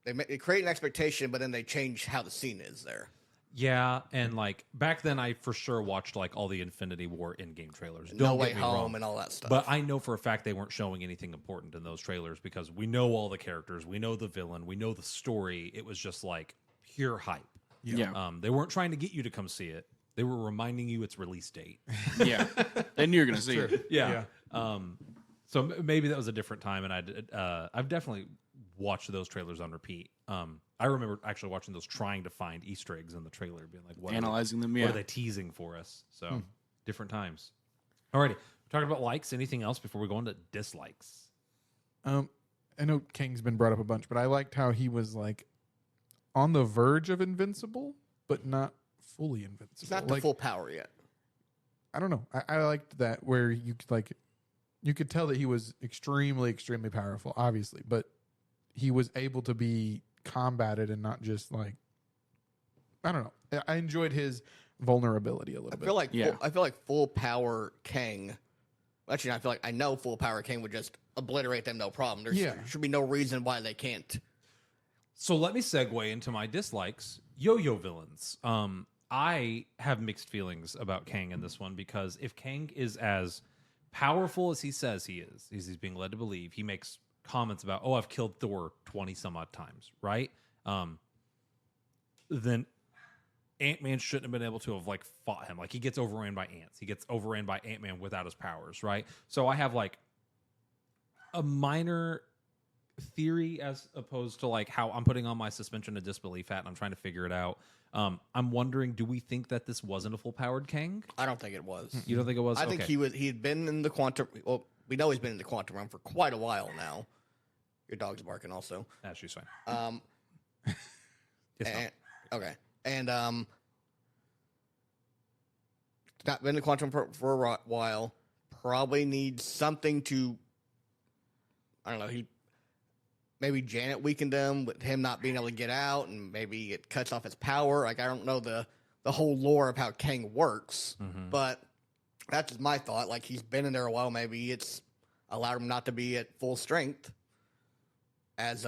They create an expectation, but then they change how the scene is there. Yeah, and like back then, I for sure watched like all the Infinity War in-game trailers. No Don't Way get me Home wrong. and all that stuff. But I know for a fact they weren't showing anything important in those trailers because we know all the characters, we know the villain, we know the story. It was just like pure hype. Yeah, They weren't trying to get you to come see it. They were reminding you its release date. yeah. They knew you were gonna see it. Yeah. So maybe that was a different time, and I've definitely watched those trailers on repeat. I remember actually watching those, trying to find Easter eggs in the trailer, being like, "What Analyzing them, What yeah. are they teasing for us?" So different times. Alrighty, talking about likes. Anything else before we go into dislikes? I know Kang's been brought up a bunch, but I liked how he was like on the verge of invincible, but not fully invincible. it's not the full power yet. I don't know. I liked that where you could tell that he was extremely, extremely powerful, obviously, but he was able to be combated and not just like, I don't know. I enjoyed his vulnerability a little bit. I feel like full power Kang. Actually, I know full power Kang would just obliterate them, no problem. There should be no reason why they can't. So let me segue into my dislikes. Yo-yo villains. I have mixed feelings about Kang in this one because if Kang is as powerful as he says he is, as he's being led to believe, he makes comments about, "Oh, I've killed Thor 20 some odd times," right? Then Ant-Man shouldn't have been able to have like fought him. Like he gets overran by ants. He gets overran by Ant-Man without his powers, right? So I have like a minor theory as opposed to like how I'm putting on my suspension of disbelief hat and I'm trying to figure it out. I'm wondering, do we think that this wasn't a full powered Kang? I don't think it was. You don't think it was? I think he'd been in the quantum. Well, we know he's been in the quantum realm for quite a while now. Your dog's barking also. She's fine. Okay. And not been in the quantum for a while. Probably needs something to. I don't know. Maybe Janet weakened him with him not being able to get out, and maybe it cuts off his power. Like I don't know the whole lore of how Kang works, but that's just my thought. Like he's been in there a while. Maybe it's allowed him not to be at full strength as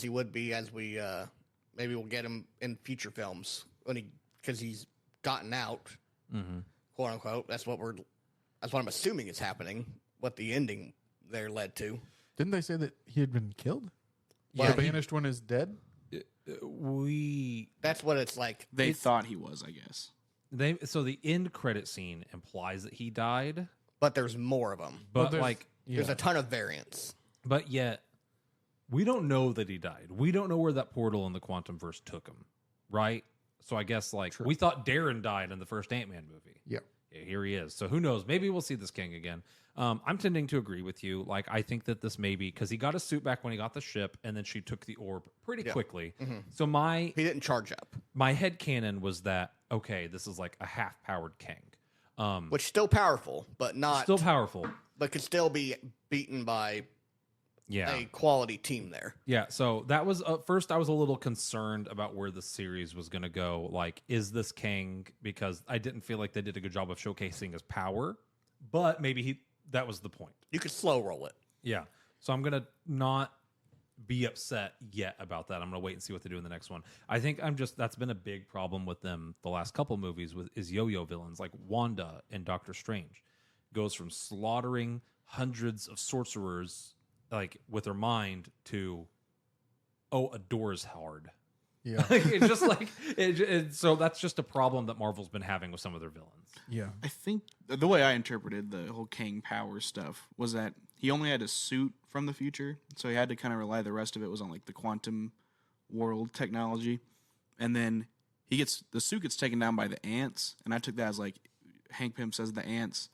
he would be as we maybe we'll get him in future films because he's gotten out, quote unquote. That's what I'm assuming is happening. What the ending there led to. Didn't they say that he had been killed? Yeah, the banished one is dead. That's what it's like. They thought he was, I guess. So the end credit scene implies that he died, But there's more of them. but There's a ton of variants. but yet we don't know that he died. We don't know where that portal in the quantum verse took him, right? So I guess we thought Darren died in the first Ant-Man movie. Yeah. Yeah, here he is. So who knows? Maybe we'll see this King again. I'm tending to agree with you. Like, I think that this may be because he got his suit back when he got the ship, and then she took the orb pretty quickly. So He didn't charge up. my headcanon was that, okay, this is like a half-powered King. Which still powerful, but not Still powerful. but could still be beaten by Yeah. a quality team there. Yeah, so that was first I was a little concerned about where the series was going to go. Like, is this Kang? Because I didn't feel like they did a good job of showcasing his power, but maybe that was the point. You could slow roll it. Yeah. So I'm going to not be upset yet about that. I'm going to wait and see what they do in the next one. I think that's been a big problem with them the last couple movies is yo-yo villains like Wanda and Doctor Strange. Goes from slaughtering hundreds of sorcerers like with her mind to, a door is hard. Yeah. It's just like so that's just a problem that Marvel's been having with some of their villains. Yeah. I think the way I interpreted the whole Kang power stuff was that he only had a suit from the future, so he had to kind of rely. The rest of it was on like the quantum world technology, and then the suit gets taken down by the ants, and I took that as like Hank Pym says the ants,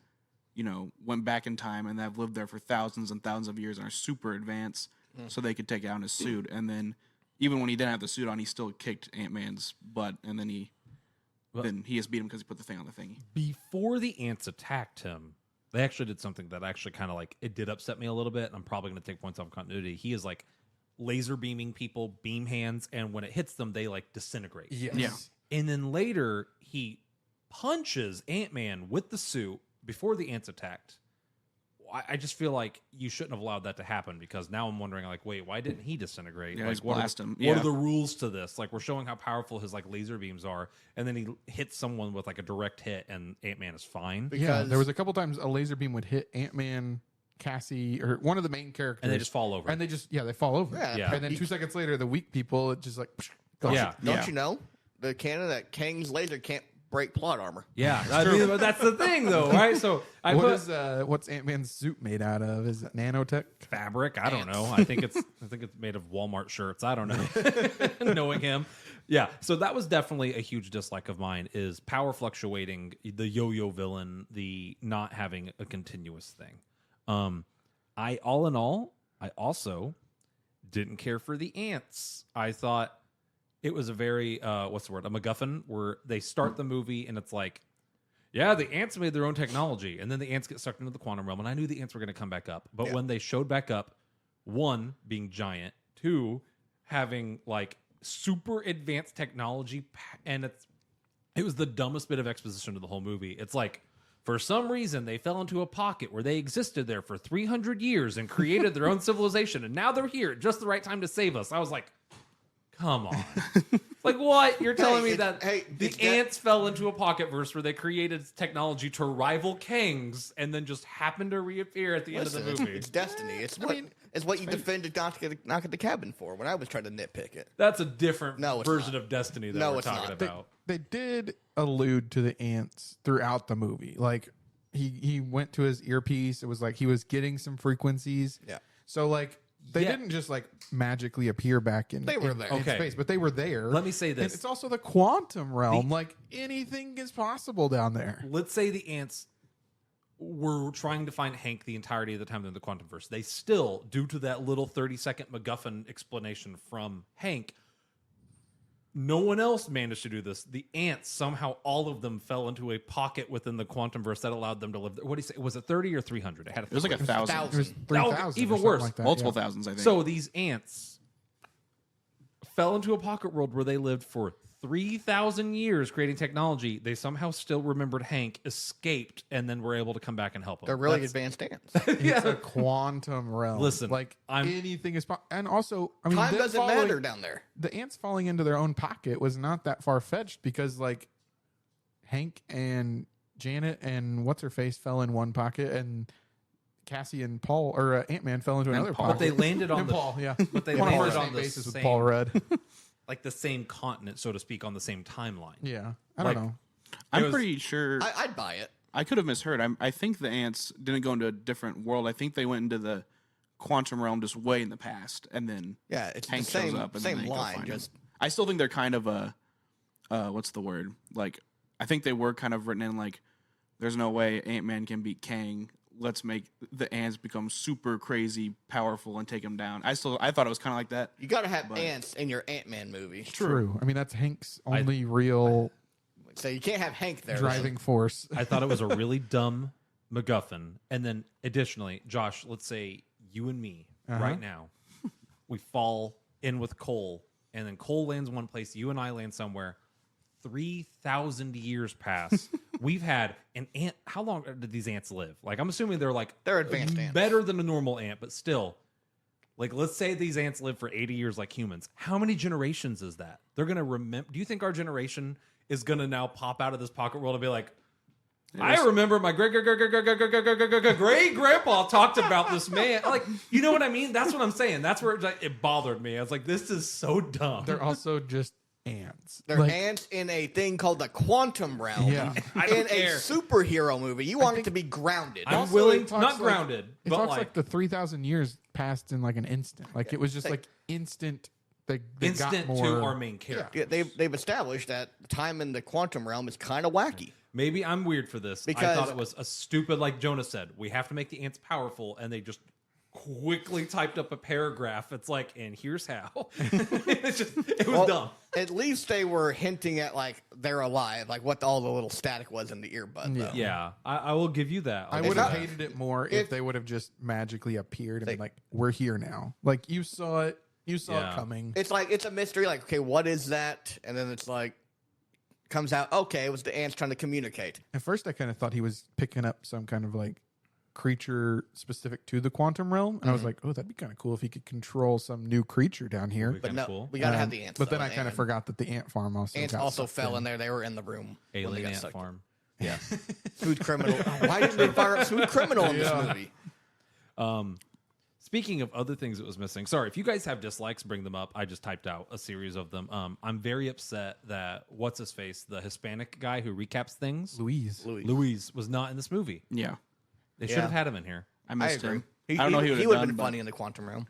went back in time and have lived there for thousands and thousands of years and are super advanced, so they could take down his suit, and then. Even when he didn't have the suit on, he still kicked Ant-Man's butt, and then he just beat him because he put the thing on the thingy. Before the ants attacked him, they actually did something that actually kind of like it did upset me a little bit. And I'm probably going to take points off continuity. He is like laser beaming people, beam hands, and when it hits them, they like disintegrate. Yes. Yeah. And then later he punches Ant-Man with the suit before the ants attacked. I just feel like you shouldn't have allowed that to happen because now I'm wondering, like, wait, why didn't he disintegrate? Yeah, like, just blast him. What are the rules to this? Like, we're showing how powerful his like laser beams are, and then he hits someone with like a direct hit, and Ant-Man is fine. Yeah, there was a couple times a laser beam would hit Ant-Man, Cassie, or one of the main characters, And they just fall over. And they fall over. Yeah. And then 2 seconds later, the weak people, it just like, Yeah. Don't you know the canon that Kang's laser can't break plot armor? Yeah, I mean, but that's the thing, though, right? So what's Ant-Man's suit made out of? Is it nanotech? fabric. I don't know. I think it's made of Walmart shirts. I don't know. Knowing him, yeah. So that was definitely a huge dislike of mine. Is power fluctuating, the yo-yo villain, the not having a continuous thing. I also didn't care for the ants. I thought it was a very what's the word? A MacGuffin, where they start the movie and it's like, yeah, the ants made their own technology, and then the ants get sucked into the quantum realm, and I knew the ants were going to come back up. But when they showed back up, 1, being giant, 2, having like super advanced technology, and it was the dumbest bit of exposition of the whole movie. It's like, for some reason, they fell into a pocket where they existed there for 300 years and created their own civilization, and now they're here at just the right time to save us. I was like, Come on. Like what? You're telling me it's- that hey, the it's ants fell into a pocket verse where they created technology to rival kings and then just happened to reappear at the end of the movie. It's destiny. It's what you defended not to knock at the cabin for. When I was trying to nitpick it, That's a different No, it's version not. of Destiny that No, we're it's talking not. about. They did allude to the ants throughout the movie. Like he went to his earpiece. It was like he was getting some frequencies. Yeah. So like they Yeah. didn't just like magically appear back in, They were in- there. in Okay. space, but they were there. Let me say And this. it's also the quantum realm. Like anything is possible down there. Let's say the ants were trying to find Hank the entirety of the time in the Quantumverse. They still, due to that little 30-second MacGuffin explanation from Hank, no one else managed to do this. The ants, somehow all of them fell into a pocket within the Quantumverse that allowed them to live there. What do you say? Was it 30 or 300? It had It was like 1,000. It was 3,000 Oh, or even something worse. like that, Multiple yeah. thousands, I think. So these ants fell into a pocket world where they lived for 3,000 years creating technology. They somehow still remembered Hank, escaped, and then were able to come back and help him. they're really That's- advanced ants. It's a quantum realm. Listen, like I'm- anything is, and also, I mean, Time them doesn't following- matter down there. The ants falling into their own pocket was not that far fetched because, like, Hank and Janet and what's her face fell in one pocket, and Cassie and Paul or Ant-Man fell into another Paul. But pocket. they landed on and the Paul, yeah. but they One on the landed same on the basis with same, Paul Rudd. like the same continent, so to speak, on the same timeline. Yeah, I Like- don't know. I'm was- pretty sure. I'd buy it. I could have misheard. I think the ants didn't go into a different world. I think they went into the quantum realm just way in the past, and then Yeah, it's Hank the same shows up and same then they go line. find him. Just I still think they're kind of a what's the word? Like I think they were kind of written in like there's no way Ant-Man can beat Kang. Let's make the ants become super crazy powerful and take him down. I thought it was kind of like that. you got to have But- ants in your Ant-Man movie. True. I mean, that's Hank's only real So you can't have Hank there. driving force. I thought it was a really dumb MacGuffin. And then additionally, Josh, let's say you and me right now, we fall in with Cole, and then Cole lands one place, you and I land somewhere. 3,000 years pass. We've had an ant. How long did these ants live? Like, I'm assuming they're like They're advanced ants. better than a normal ant, but still. Like, let's say these ants live for 80 years like humans. How many generations is that? They're going to remember. Do you think our generation is going to now pop out of this pocket world and be like, I remember my great grandpa talked about this man. Like, you know what I mean? That's what I'm saying. That's where it bothered me. I was like, this is so dumb. They're also just ants. They're Like, ants in a thing called the quantum realm. Yeah. I don't in care. a superhero movie, you want it to be grounded. I'm Also, willing, it talks not like- grounded, It but talks like, like the 3,000 years passed in like an instant. Like it was just like instant. They got instant more. to our main character. Yeah, they've established that time in the quantum realm is kind of wacky. Maybe I'm weird for this. I Because- thought it was a stupid, like Jonah said, we have to make the ants powerful, and they just quickly typed up a paragraph. It's like, and here's how. It was dumb. At least they were hinting at like they're alive, like what all the little static was in the earbud. Though. Yeah, I will give you that. I I'll would give have you that. hated it more if if- they would have just magically appeared and They- been like, "We're here now." Like you saw it. You saw Yeah. it coming. It's like it's a mystery. Like, okay, what is that? And then it's like comes out. Okay, it was the ants trying to communicate. At first, I kind of thought he was picking up some kind of like creature specific to the quantum realm, and I was like, "Oh, that'd be kind of cool if he could control some new creature down here." Would be But kinda no, cool. we gotta have the ants. But then though, I kind of and forgot that the ant farm also Ants got also sucked fell in there. They were in the room when they Alien got ant sucked. farm. Yeah, smooth criminal. Why didn't they fire up smooth criminal in this movie? Speaking of other things that was missing, sorry, if you guys have dislikes, bring them up. I just typed out a series of them. I'm very upset that what's his face, the Hispanic guy who recaps things, Louise. Louise was not in this movie. Yeah, They should Yeah. have had him in here. I I missed agree. him. He, I don't know he, he he would would have have been done, funny in the quantum realm.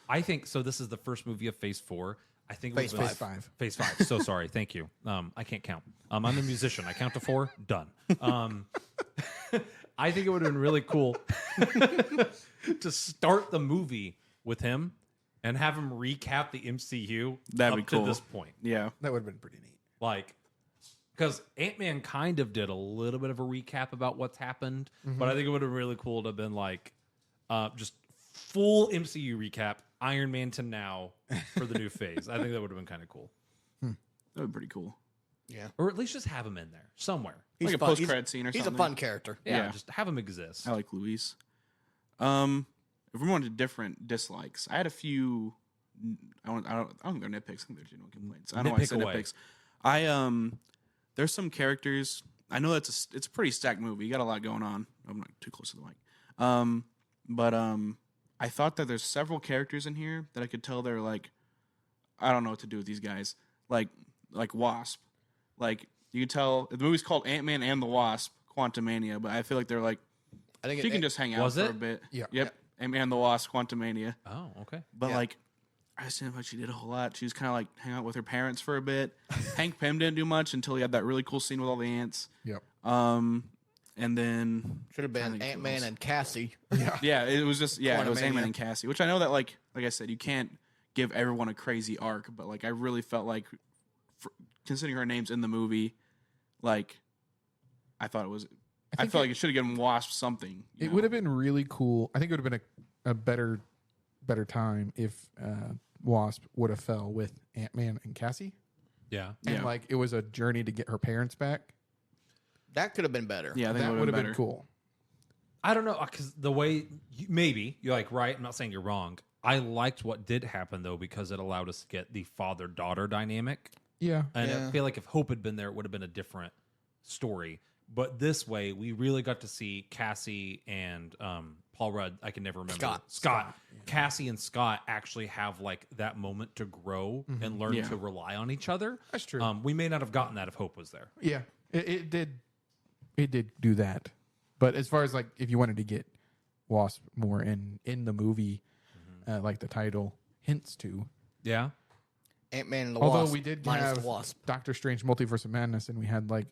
I think so. This is the first movie of Phase 4. I think it Phase was five. Phase 5. So sorry. Thank you. I can't count. I'm a musician. I count to 4. Done. I think it would have been really cool to start the movie with him and have him recap the MCU That'd up be cool. to this point. Yeah, That would have been pretty neat. Like, because Ant-Man kind of did a little bit of a recap about what's happened, but I think it would have been really cool to have been like just full MCU recap, Iron Man to now for the new phase. I think that would have been kind of cool. that would be pretty cool. Yeah, Or at least just have him in there somewhere. he's Like a fun. post-credit scene or He's a something. fun character. Yeah, Yeah. just have him exist. I like Luis. If we wanted different dislikes, I had a few I don't think they're nitpicks. I think they're genuine complaints. I don't know why I Nitpick said away. nitpicks. There's some characters. I know it's a pretty stacked movie. You got a lot going on. I'm not too close to the mic. But I thought that there's several characters in here that I could tell they're like, I don't know what to do with these guys. Like Wasp. Like you could tell the movie's called Antman and the Wasp, Quantumania, but I feel like they're like, I think she can just hang out Was for it? a bit. Yeah. Yep. Antman and the Wasp, Quantumania. Oh, okay. But Yeah. like, I just didn't feel like she did a whole lot. She was kind of like hang out with her parents for a bit. Hank Pym didn't do much until he had that really cool scene with all the ants. Yep. And then Should have been I think who Ant-Man else? and Cassie. Yeah, it was just it was Quantumania. Antman and Cassie, which I know that like I said, you can't give everyone a crazy arc, but like I really felt like, considering her names in the movie, like I thought it was. I felt like it should have given Wasp something. It would have been really cool. I think it would have been a better time if Wasp would have fell with Ant-Man and Cassie. Yeah. And Yeah. like it was a journey to get her parents back. That could have been better. Yeah, I think That it would have been been better. cool. I don't know, because the way maybe you're like right. I'm not saying you're wrong. I liked what did happen though because it allowed us to get the father-daughter dynamic, Yeah. and Yeah. I feel like if Hope had been there, it would have been a different story. But this way, we really got to see Cassie and Paul Rudd. I can never remember Scott. Cassie and Scott actually have like that moment to grow and learn Yeah. to rely on each other. That's true. We may not have gotten that if Hope was there. Yeah. It did do that. But as far as like if you wanted to get Wasp more in the movie, like the title hints to. Yeah. Ant-Man and the Although Wasp. we did minus have the Wasp. Doctor Strange Multiverse of Madness, and we had like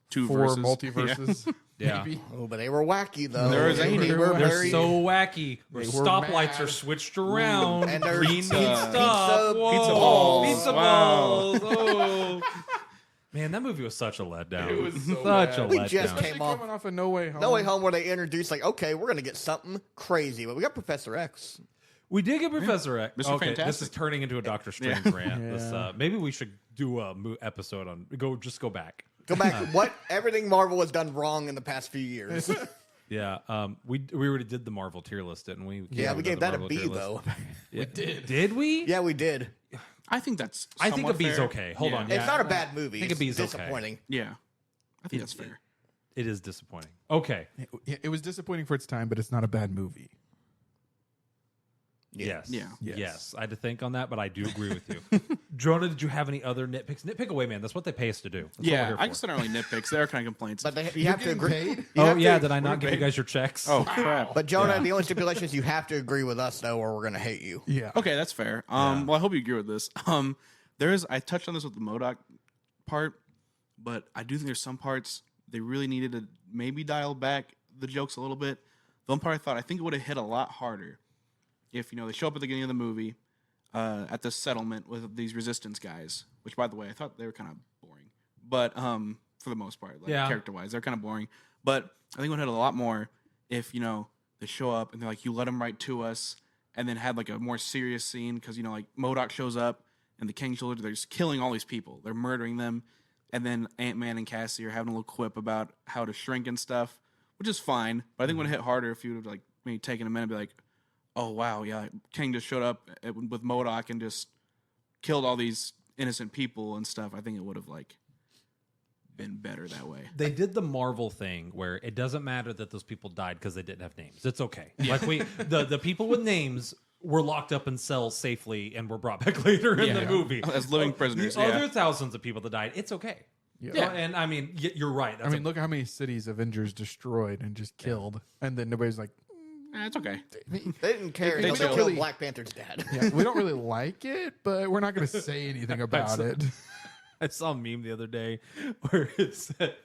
Two 4 verses. multiverses. Yeah. Maybe. Oh, but they were wacky though. They were They zany. were They're very so wacky. Where They were stoplights mad. are switched around. And there's green pizza- means stop. pizza Whoa. balls. Pizza Wow. balls. Oh. Man, that movie was such a letdown. It was so such a bad. We letdown. just Especially came off coming off of No Way Home. No Way Home, where they introduced like, okay, we're gonna get something crazy, but we got Professor X. We did get Professor X. Mr. Okay, this Fantastic. is turning into a Doctor Strange rant. This, maybe we should do a episode on go back. Go back. What everything Marvel has done wrong in the past few years. Yeah, we already did the Marvel tier list, didn't we? Yeah, we gave did the that a Marvel B tier list. though. We did. Did we? Yeah, we did. I think that's. I think a somewhat B's fair. okay. Hold Yeah. on. Yeah. It's not a bad movie. I think a It's B is okay. disappointing. Yeah, I think that's fair. It is disappointing. Okay. It was disappointing for its time, but it's not a bad movie. Yes. Yeah. Yes. I had to think on that, but I do agree with you. Jonah, did you have any other nitpicks? Nitpick away, man. That's what they pay us to do. That's what we're Yeah, here I for. guess they're not really nitpicks. They're kind of complaints. But you You're have to getting agree. paid? You Oh have yeah, to- did I not give you guys your checks? oh crap. But Jonah, the only stipulation is you have to agree with us though, or we're gonna hate you. Yeah. Okay, that's fair. Well, I hope you agree with this. I touched on this with the MODOK part, but I do think there's some parts they really needed to maybe dial back the jokes a little bit. The one part I think it would have hit a lot harder if they show up at the beginning of the movie at the settlement with these resistance guys. Which, by the way, I thought they were kind of boring, but for the most part, like character wise, they're kind of boring. But I think it would hit a lot more if they show up and they're like, "You let them right to us," and then had like a more serious scene because like MODOK shows up and the King Soldier, they're just killing all these people, they're murdering them, and then Ant-Man and Cassie are having a little quip about how to shrink and stuff, which is fine. But I think it would hit harder if you would have like maybe taken a minute and be like, "Oh wow, yeah, King just showed up with MODOK and just killed all these innocent people and stuff." I think it would have like been better that way. They did the Marvel thing where it doesn't matter that those people died because they didn't have names. It's okay. Like the people with names were locked up in cells safely and were brought back later in the movie As living prisoners. The Yeah. other thousands of people that died, it's okay. Yeah. And I mean, you're right. That's I mean, look how many cities Avengers destroyed and just killed, and then nobody's like, It's okay. They didn't care They until they don't killed really- Black Panther's dad. yeah, we don't really like it, but we're not going to say anything about it. I saw a meme the other day where it said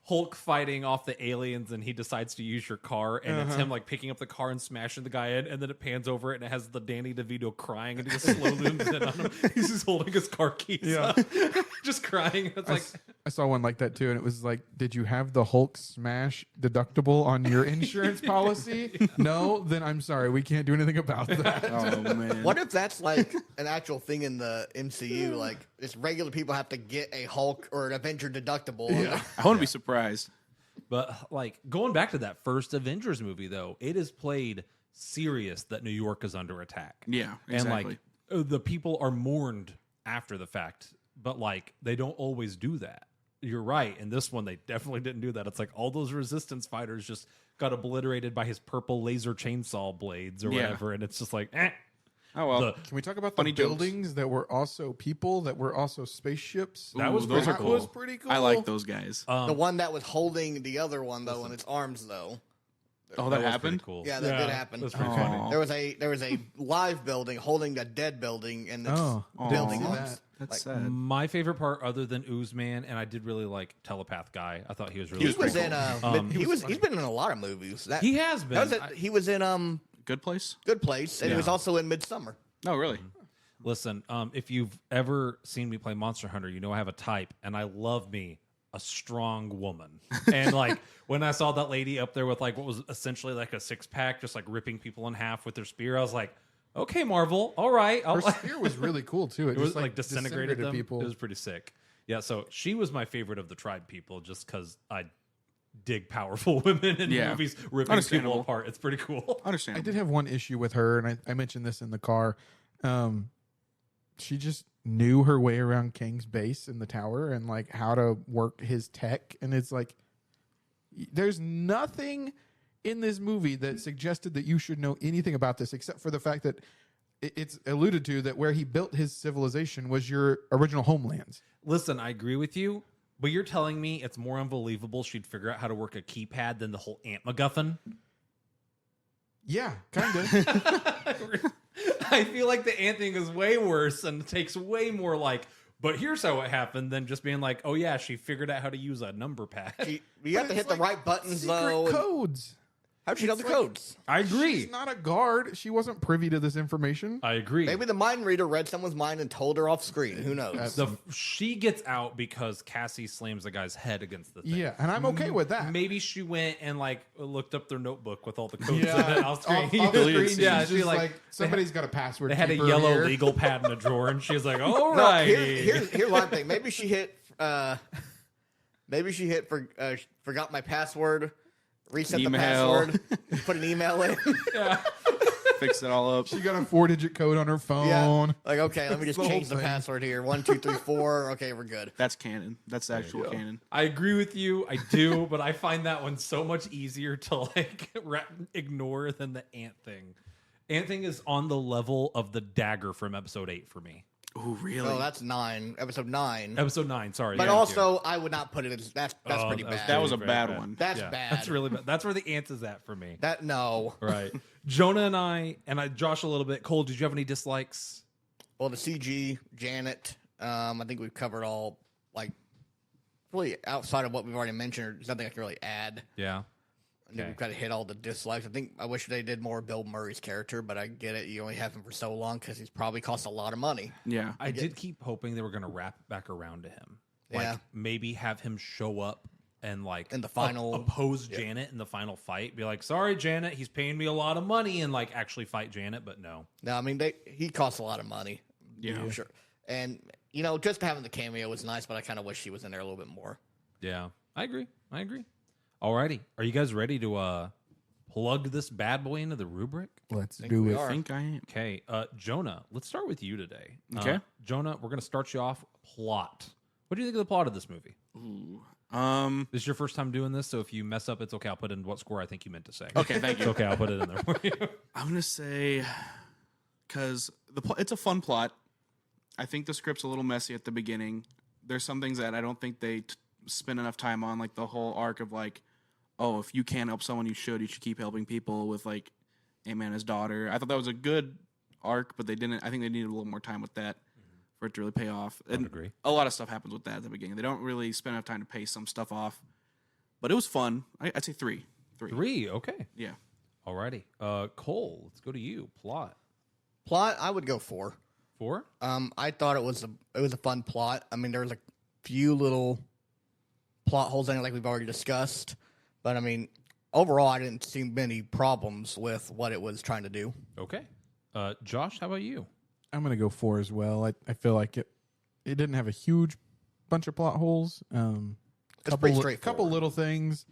Hulk fighting off the aliens and he decides to use your car and it's him like picking up the car and smashing the guy in, and then it pans over it and it has the Danny DeVito crying and he just slow zooms in on him. He's just holding his car keys up, just crying. It's like, I saw one like that too, and it was like, "Did you have the Hulk smash deductible on your insurance policy? No, then I'm sorry, we can't do anything about that." Oh man. What if that's like an actual thing in the MCU? Like, just regular people have to get a Hulk or an Avenger deductible. Yeah. I wouldn't be surprised. but like going back to that first Avengers movie though, it is played serious that New York is under attack. Yeah, exactly. And like the people are mourned after the fact, but like they don't always do that. You're right. In this one, they definitely didn't do that. It's like all those resistance fighters just got obliterated by his purple laser chainsaw blades or whatever, and it's just like, eh. Oh well. Can we talk about the Funny jokes. buildings that were also people, that were also spaceships? That was those pretty are cool. cool. was pretty cool. I like those guys. The one that was holding the other one though in its arms though. Oh, was that pretty happened. cool. Yeah, that did happen. That's pretty Aw. funny. There was a live building holding a dead building and its building Aw. was That's like, sad. My favorite part, other than Oozman, and I did really like Telepath Guy. I thought he was really. he was cool. in he's been in a lot of movies. That, He has been. that was he was in Good place. Good Place and he was Yeah. also in Midsummer. No, really. Listen, if you've ever seen me play Monster Hunter, you know I have a type, and I love me a strong woman. And like when I saw that lady up there with like what was essentially like a 6-pack, just like ripping people in half with her spear, I was like, okay, Marvel, all right. Her spear was really cool too. It was just, like disintegrated them. people. It was pretty sick. Yeah, so she was my favorite of the tribe people, just because I dig powerful women in movies ripping people Understandable. apart. It's pretty cool. I Understandable. did have one issue with her, and I mentioned this in the car. She just knew her way around Kang's base in the tower and like how to work his tech. And it's like, there's nothing in this movie that suggested that you should know anything about this, except for the fact that it's alluded to that where he built his civilization was your original homelands. Listen, I agree with you, but you're telling me it's more unbelievable she'd figure out how to work a keypad than the whole Ant MacGuffin? Yeah, kind of. I feel like the ant thing is way worse and takes way more like, but here's how it happened than just being like, oh yeah, she figured out how to use a number pad. You have to hit the right buttons Secret though. codes. How'd she know the codes? I agree. She's not a guard. She wasn't privy to this information. I agree. Maybe the mind reader read someone's mind and told her off screen. Who knows? She gets out because Cassie slams the guy's head against the thing. Yeah, and I'm okay with that. Maybe she went and like looked up their notebook with all the codes Yeah, in it off screen. off Deleted screen, scene. Yeah, she's she just like somebody's got a password. They had a keeper yellow here. legal pad in a drawer, and she was like, "All No, right." here's one thing. Maybe she hit. Forgot my password. Reset the Email. password. Put an email in. Fix it all up. She got a 4-digit code on her phone. Yeah. Like, okay, let me just the whole change the thing. password here. 1, 2, 3, 4. Okay, we're good. That's canon. That's the actual canon. I agree with you. I do, but I find that one so much easier to like ignore than the ant thing. Ant thing is on the level of the dagger from episode 8 for me. Oh, really? Oh, that's 9. Episode 9. Episode 9, sorry. But thank you. also, I would not put it as that's Oh, pretty bad. that was a very bad one. That's bad. That's really bad. That's where the ant is at for me. No. Right. Jonah and I Josh a little bit. Cole, did you have any dislikes? Well, the CG, Janet. I think we've covered all, like, really outside of what we've already mentioned. There's nothing I can really add. Yeah. I think we've kind of hit all the dislikes. I wish they did more Bill Murray's character, but I get it. You only have him for so long because he's probably cost a lot of money. Yeah. I did keep hoping they were going to wrap it back around to him. Like Yeah. maybe have him show up and like In the final- oppose Janet in the final fight. Be like, sorry, Janet, he's paying me a lot of money, and like actually fight Janet, but no. No, I mean he costs a lot of money. Yeah. For sure. And just having the cameo was nice, but I kind of wish he was in there a little bit more. Yeah, I agree. Alrighty, are you guys ready to plug this bad boy into the rubric? Let's Think do we it. are. I think I am. Okay, Jonah, let's start with you today. Okay. Jonah, we're going to start you off. Plot. What do you think of the plot of this movie? Ooh. This is your first time doing this, so if you mess up, it's okay. I'll put in what score I think you meant to say. Okay, thank It's you. okay, I'll put it in there for you. I'm gonna say because it's a fun plot. I think the script's a little messy at the beginning. There's some things that I don't think they spend enough time on, like the whole arc of like, oh, if you can't help someone, you should keep helping people with like Antman, his daughter. I thought that was a good arc, but they didn't. I think they needed a little more time with that for it to really pay off. I would And agree. a lot of stuff happens with that at the beginning. They don't really spend enough time to pay some stuff off, but it was fun. I'd say three. 3, okay. Yeah. Alrighty. Cole, let's go to you. Plot. Plot, I would go 4. 4? I thought it was a fun plot. I mean, there was a few little plot holes in it, like we've already discussed. But I mean, overall, I didn't see many problems with what it was trying to do. Okay. Josh, how about you? I'm gonna go 4 as well. I feel like it didn't have a huge bunch of plot holes. It's pretty straightforward. Couple little things.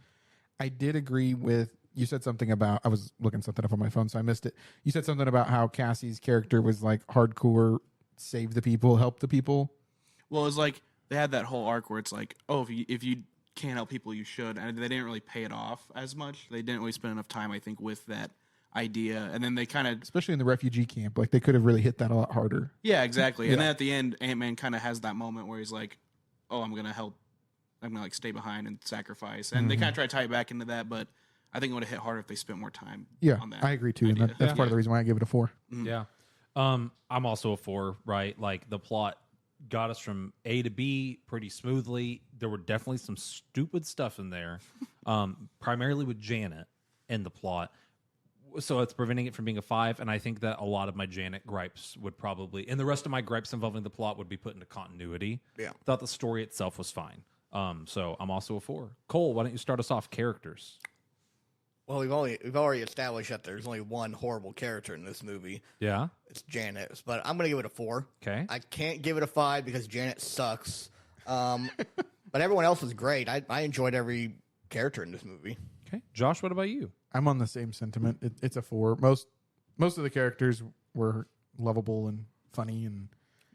I did agree with you said something about, I was looking something up on my phone, so I missed it. You said something about how Cassie's character was like hardcore, save the people, help the people. Well, it's like they had that whole arc where it's like, oh, if you can't help people, you should. And they didn't really pay it off as much. They didn't really spend enough time, I think, with that idea. And then they kind of, Especially in the refugee camp, like they could have really hit that a lot harder. yeah, exactly. And then at the end, Ant-Man kind of has that moment where he's like, oh, I'm gonna help. I'm gonna like stay behind and sacrifice. And they kind of try to tie it back into that, but I think it would have hit harder if they spent more time. Yeah, on that I agree too. And idea. that's part of the reason why I give it a 4. Yeah. I'm also a 4, right? Like the plot got us from A to B pretty smoothly. There were definitely some stupid stuff in there, primarily with Janet in the plot. So it's preventing it from being a 5. And I think that a lot of my Janet gripes would probably, and the rest of my gripes involving the plot would be put into continuity. Yeah. Thought the story itself was fine. So I'm also a 4. Cole, why don't you start us off? Characters. Well, we've already established that there's only one horrible character in this movie. Yeah. It's Janet, but I'm gonna give it a 4. Okay. I can't give it a 5 because Janet sucks. But everyone else was great. I enjoyed every character in this movie. Okay. Josh, what about you? I'm on the same sentiment. It's a 4. Most of the characters were lovable and funny and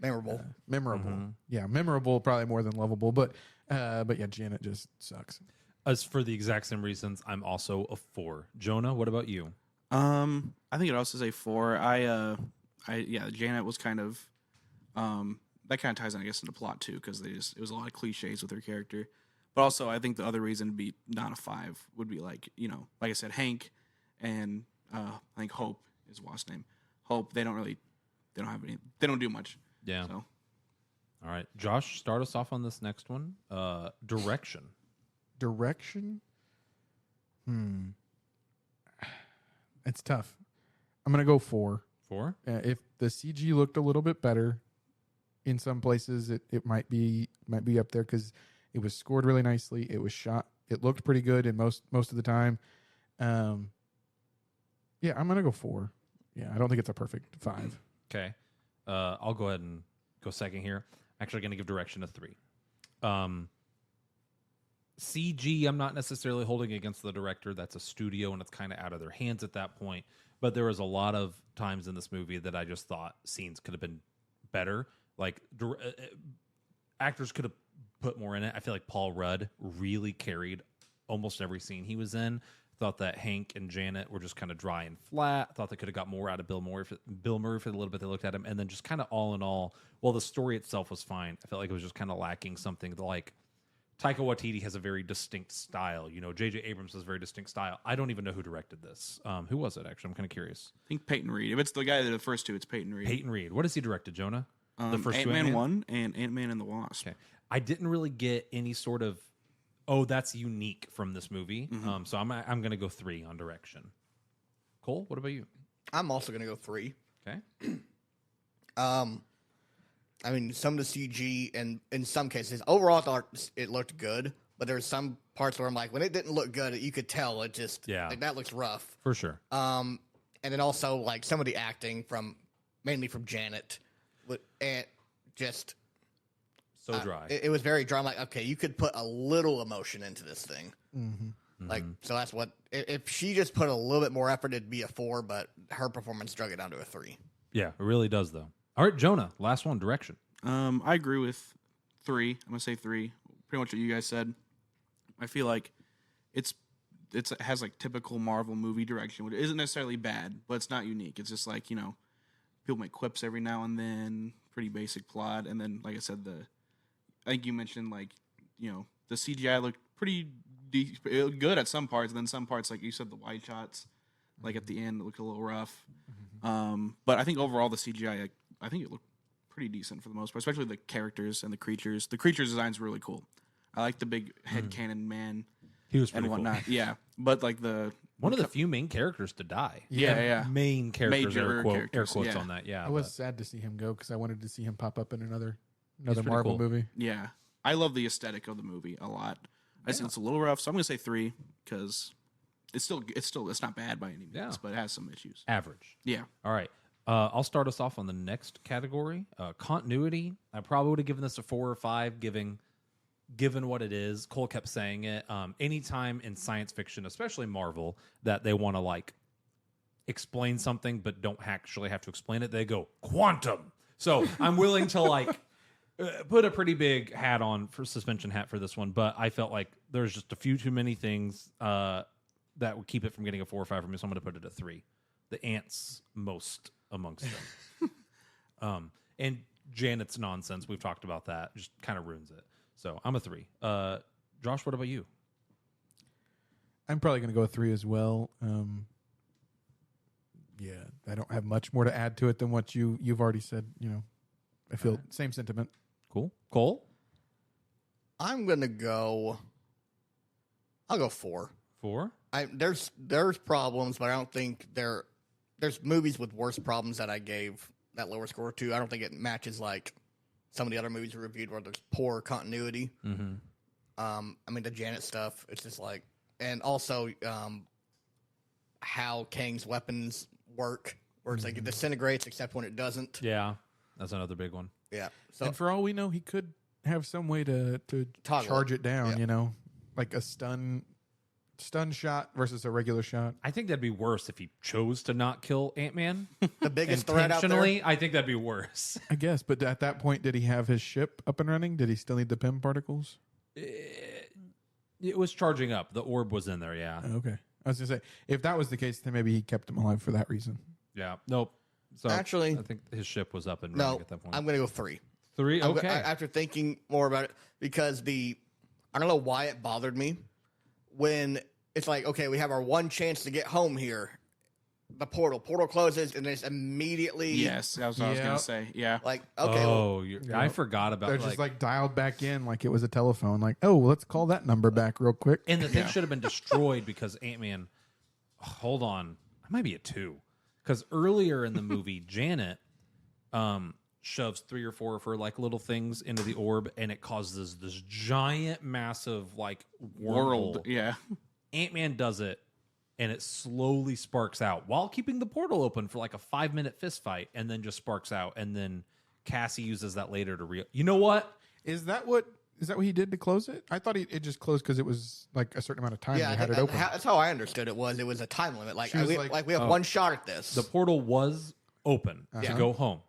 Memorable. memorable. Yeah, memorable probably more than lovable, but yeah, Janet just sucks. As for the exact same reasons, I'm also a 4. Jonah, what about you? I think it also is a 4. Yeah, Janet was kind of, that kind of ties in, I guess, into plot too, because it was a lot of cliches with her character. But also, I think the other reason to be not a 5 would be like, like I said, Hank and I think Hope is Wasp's name. Hope, they don't do much. Yeah. So. All right. Josh, start us off on this next one. Direction. Direction? It's tough. I'm going to go 4. 4? If the CG looked a little bit better in some places, it might be up there because it was scored really nicely. It was shot. It looked pretty good in most of the time. Yeah, I'm going to go 4. Yeah, I don't think it's a perfect 5. Okay. I'll go ahead and go second here. Actually going to give direction a 3. CG, I'm not necessarily holding against the director. That's a studio, and it's kind of out of their hands at that point. But there was a lot of times in this movie that I just thought scenes could have been better. Like, actors could have put more in it. I feel like Paul Rudd really carried almost every scene he was in. Thought that Hank and Janet were just kind of dry and flat. Thought they could have got more out of Bill Murray for the little bit they looked at him. And then just kind of all in all, while the story itself was fine, I felt like it was just kind of lacking something like Taika Waititi has a very distinct style. J.J. Abrams has a very distinct style. I don't even know who directed this. Who was it, actually? I'm kind of curious. I think Peyton Reed. If it's the guy that did the first two, it's Peyton Reed. Peyton Reed. What has he directed, Jonah? The first Ant-Man two 1 and Ant-Man and the Wasp. Okay. I didn't really get any sort of, that's unique from this movie. So I'm going to go 3 on direction. Cole, what about you? I'm also gonna go 3. Okay. I mean, some of the CG and in some cases, overall, I thought it looked good. But there were some parts where I'm like, when it didn't look good, you could tell it just like, that looks rough. For sure. And then also like some of the acting mainly from Janet, and just so dry. It was very dry. I'm like, okay, you could put a little emotion into this thing. Like, so that's what if she just put a little bit more effort, it'd be a 4. But her performance drug it down to a 3. Yeah, it really does, though. All right, Jonah, last one, direction. I agree with 3. I'm gonna say 3. Pretty much what you guys said. I feel like it has like typical Marvel movie direction, which isn't necessarily bad, but it's not unique. It's just like people make quips every now and then. Pretty basic plot, and then like I said, I think you mentioned like the CGI looked pretty good at some parts, and then some parts like you said the wide shots, like at the end it looked a little rough. But I think overall the CGI, I think it looked pretty decent for the most part, especially the characters and the creatures. The creatures design's really cool. I like the big head cannon man. He was pretty and whatnot. Cool. Yeah, but like one of the few main characters to die. Yeah. Main characters. Major air quotes on that. Yeah, I was sad to see him go because I wanted to see him pop up in another pretty Marvel cool. movie. Yeah, I love the aesthetic of the movie a lot. I think it's a little rough, so I'm gonna say 3 because it's not bad by any means, but it has some issues. Average. Yeah. All right. I'll start us off on the next category. Continuity. I probably would have given this a 4 or 5, given what it is, Cole kept saying it. Anytime in science fiction, especially Marvel, that they want to like explain something but don't actually have to explain it, they go quantum. So I'm willing to like put a pretty big hat on for suspension hat for this one, but I felt like there's just a few too many things that would keep it from getting a 4 or 5 for me. So I'm going to put it at 3. The ants most amongst them, and Janet's nonsense. We've talked about that. Just kind of ruins it. So I'm a 3. Josh, what about you? I'm probably going to go 3 as well. Yeah, I don't have much more to add to it than what you've already said. You know, I feel same sentiment. Cool. Cole? I'm gonna go. I'll go 4. 4? There's problems, but I don't think there's movies with worse problems that I gave that lower score to. I don't think it matches like some of the other movies we reviewed where there's poor continuity. Mm-hmm. I mean the Janet stuff. It's just like, and also how Kang's weapons work, where it's like it disintegrates except when it doesn't. Yeah, that's another big one. Yeah. So And for all we know, he could have some way to Toggle charge it. it down. Yeah. You know, like a stun shot versus a regular shot. I think that'd be worse if he chose to not kill Ant-Man the biggest threat out there. intentionally. I think that'd be worse. I guess, but at that point, did he have his ship up and running? Did he still need the PIM particles? It was charging up. The orb was in there, yeah. Okay. I was going to say, if that was the case, then maybe he kept him alive for that reason. Yeah. Nope. So Actually- I think his ship was up and running No, at that point. I'm gonna go 3. 3? Okay. After thinking more about it, because I don't know why it bothered me when it's like, okay, we have our one chance to get home here. The portal closes, and it's immediately Yes, that's what I was Yeah. gonna say. Yeah, like, okay, Oh, Yeah. I forgot about They're like, just like dialed back in like it was a telephone. Like, oh, let's call that number back real quick. and the thing should have been destroyed because Ant-Man. Hold on, I might be a 2 because earlier in the movie, Janet shoves 3 or 4 of her like little things into the orb, and it causes this giant, massive like world. wormhole. Yeah, Ant-Man does it, and it slowly sparks out while keeping the portal open for like a 5-minute fist fight, and then just sparks out, and then Cassie uses that later to You know what? Is that what he did to close it? I thought it just closed because it was like a certain amount of time yeah, they had it open. that's how I understood it. Was a time limit? Like, She was we have one shot at this. The portal was open to Yeah. go home,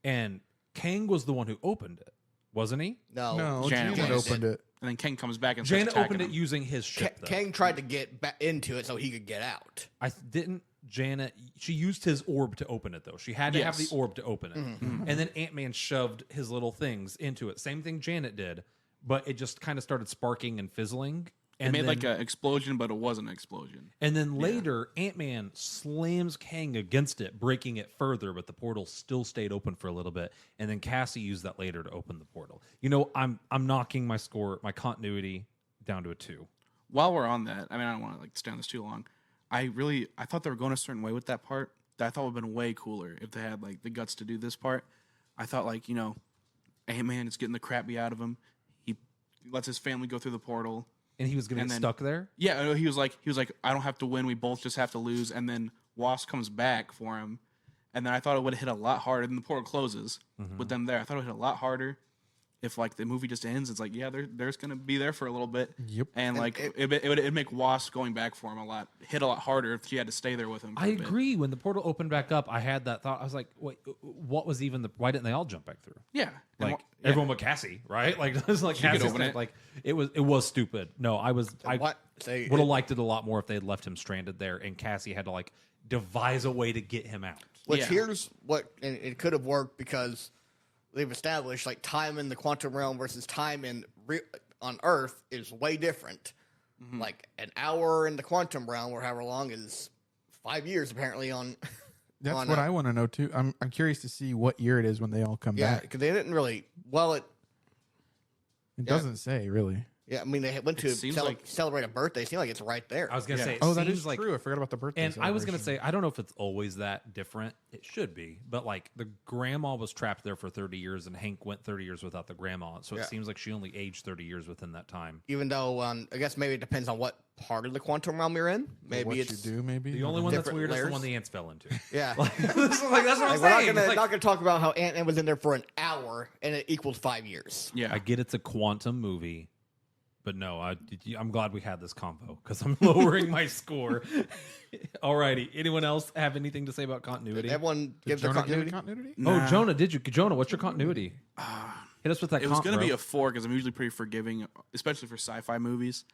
and Kang was the one who opened it, wasn't he? no, Janet Janet was. opened it. and then Ken comes back and starts Janet attacking opened it him. using his ship. though. Kang tried to get back into it so he could get out. Didn't Janet. She used his orb to open it, though. She had to have the Yes. orb to open it. Mm-hmm. And then Ant-Man shoved his little things into it. Same thing Janet did, but it just kind of started sparking and fizzling. It And made then, like an explosion, but it wasn't an explosion. and then later, Ant-Man slams Kang against it, breaking it further, but the portal still stayed open for a little bit. And then Cassie used that later to open the portal. You know, I'm knocking my score, my continuity, down to a 2. While we're on that, I mean, I don't want to like stay on this too long. I thought they were going a certain way with that part that I thought would have been way cooler if they had like the guts to do this part. I thought like, you know, Ant-Man is getting the crap beat out of him. He lets his family go through the portal. And he was going to And get then- stuck there? Yeah, he was like, I don't have to win. We both just have to lose. And then Wasp comes back for him. And then I thought it would have hit a lot harder. And the portal closes with them there. I thought it would hit a lot harder if like the movie just ends. It's like, yeah, they're just gonna be there for a little bit. Yep. And like it would make Wasp going back for him hit a lot harder if she had to stay there with him. For I a bit. agree. When the portal opened back up, I had that thought. I was like, wait, what was even why didn't they all jump back through? Yeah, And Like yeah. everyone but Cassie, right? Like it was like Cassie's open it. like it was stupid. No, I would What? have liked it a lot more if they had left him stranded there and Cassie had to like devise a way to get him out. Which Yeah. here's what, and it could have worked because they've established like time in the quantum realm versus time on Earth is way different. Like an hour in the quantum realm, or however long, is 5 years apparently on. That's on, what I want to know too. I'm curious to see what year it is when they all come Yeah, back. because they didn't really. Well, It doesn't say really. yeah. I mean, they went to seems like- celebrate a birthday. It seemed like it's right there. I was gonna Yeah. say, it Oh, that seems is like, true. I forgot about the birthday. and I was gonna celebration. say, I don't know if it's always that different. It should be, but like the grandma was trapped there for 30 years, and Hank went 30 years without the grandma. So Yeah. it seems like she only aged 30 years within that time. Even though I guess maybe it depends on what part of the quantum realm you're in. Maybe what it's you do. Maybe The only one that's Different weird is the layers. one the ants fell into. yeah. That's what I'm Like, saying. we're Like- not gonna talk about how Ant-Man was in there for an hour and it equals 5 years. Yeah, I get it's a quantum movie, But no, I'm glad we had this combo because I'm lowering my score. Alrighty. Anyone else have anything to say about continuity? Did everyone give their Jonah give continuity? it continuity? Oh, Jonah, did you? Jonah, what's your continuity? Hit us with that. It was going to bro. be a 4 because I'm usually pretty forgiving, especially for sci-fi movies.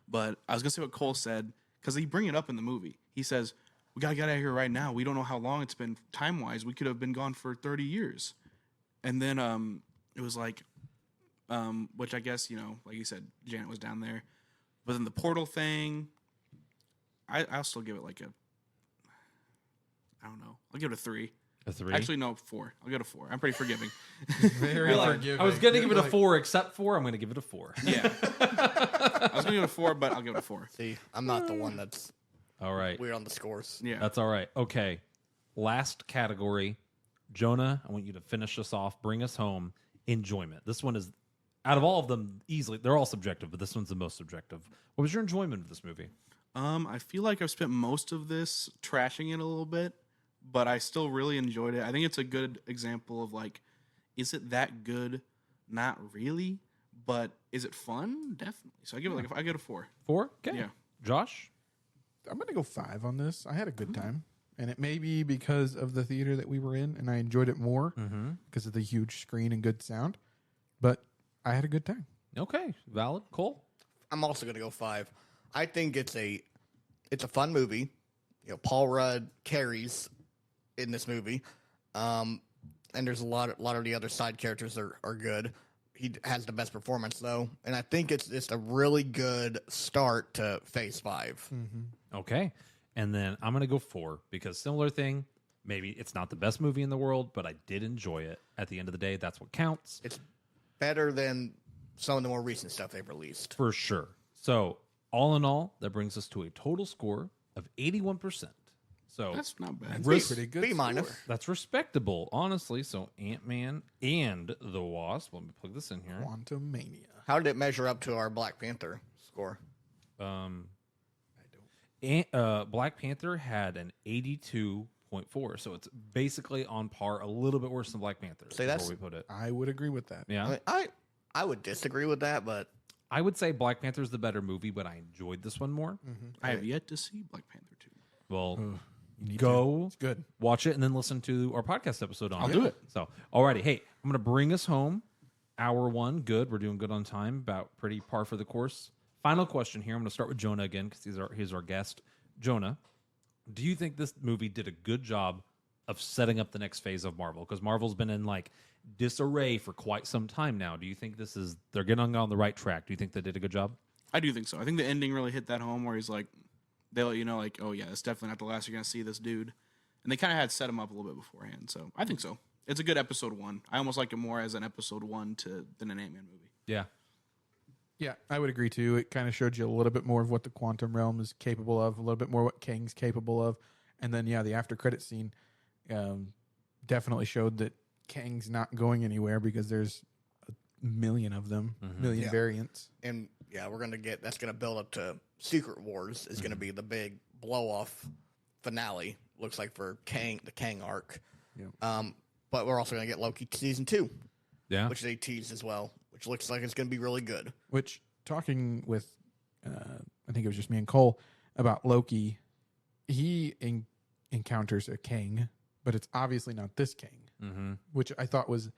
But I was going to say what Cole said because he bring it up in the movie. He says, "We got to get out of here right now. We don't know how long it's been time-wise. We could have been gone for 30 years." And then it was like, which I guess, like you said, Janet was down there. But then the portal thing, I'll still give it like I don't know. I'll give it a 3. A 3? Actually, no, 4. I'll give it a 4. I'm pretty forgiving. Very forgiving. I was going to give it a 4, except for I'm going to give it a 4. Yeah. I was going to give it a 4, but I'll give it a 4. See, I'm not the one that's All right. weird on the scores. Yeah. That's all right. Okay. Last category. Jonah, I want you to finish us off. Bring us home. Enjoyment. This one is, out of all of them, easily, they're all subjective, but this one's the most subjective. What was your enjoyment of this movie? I feel like I've spent most of this trashing it a little bit, but I still really enjoyed it. I think it's a good example of like, is it that good? Not really, but is it fun? Definitely. So I give it I get a 4. 4? Okay. Yeah. Josh? I'm going to go 5 on this. I had a good time. And it may be because of the theater that we were in, and I enjoyed it more because of the huge screen and good sound. But I had a good time. Okay. Valid. Cole? I'm also going to go 5. I think it's a fun movie. Paul Rudd carries in this movie, and there's a lot of the other side characters are good. He has the best performance though, and I think it's just a really good start to Phase 5. Okay. And then I'm going to go 4 because similar thing. Maybe it's not the best movie in the world, but I did enjoy it. At the end of the day, that's what counts. It's better than some of the more recent stuff they've released. For sure. So, all in all, that brings us to a total score of 81%. So, That's not bad. That's a pretty good B minus. score. that's respectable, honestly. So, Antman and the Wasp. Let me plug this in here. Quantumania. How did it measure up to our Black Panther score? Black Panther had an 82.4, so it's basically on par, a little bit worse than Black Panther. See, before that's- we put it. I would agree with that. Yeah, I would disagree with that, but I would say Black Panther's the better movie, but I enjoyed this one more. I have yet to see Black Panther 2. Well, You need go to. It's good. watch it and then listen to our podcast episode on I'll it. do it. So, alrighty, hey, I'm gonna bring us home. Hour 1, good. We're doing good on time, about pretty par for the course. Final question here. I'm gonna start with Jonah again because he's our guest. Jonah, do you think this movie did a good job of setting up the next phase of Marvel? Because Marvel's been in like disarray for quite some time now. Do you think they're getting on the right track? Do you think they did a good job? I do think so. I think the ending really hit that home where he's like, they let you know, like, oh yeah, it's definitely not the last you're going to see this dude. And they kind of had set him up a little bit beforehand. So I think so. It's a good episode 1. I almost like it more as an episode 1 than an Ant-Man movie. Yeah. Yeah, I would agree too. It kind of showed you a little bit more of what the quantum realm is capable of, a little bit more what Kang's capable of. And then, the after credit scene definitely showed that Kang's not going anywhere because there's a million of them, million variants. and we're gonna that's gonna build up to Secret Wars is gonna be the big blow off finale. Looks like for the Kang arc. Yeah. But we're also gonna get Loki season 2, Yeah. which they teased as well, which looks like it's gonna be really good. Which, talking with, I think it was just me and Cole, about Loki, he encounters a Kang, but it's obviously not this Kang, which I thought was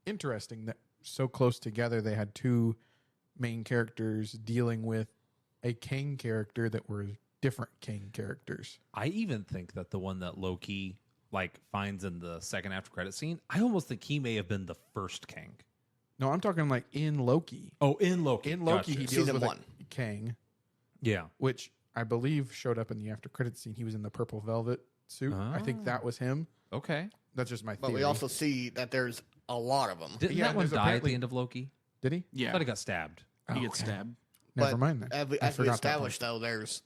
interesting that so close together they had two main characters dealing with a Kang character that were different Kang characters. I even think that the one that Loki finds in the second after credit scene, I almost think he may have been the first Kang. No, I'm talking like in Loki. Oh, in Loki. In Loki, Gotcha. he deals Season with 1. a Kang, Yeah. which I believe showed up in the after credit scene. He was in the purple velvet suit. I think that was him. Okay. That's just my But theory. we also see that there's a lot of them. Didn't Yeah, that one there's die at apparently- the end of Loki? Did he? I Yeah, thought he got stabbed. he gets Okay. stabbed. Never mind then. As I we forgot that established, though, there's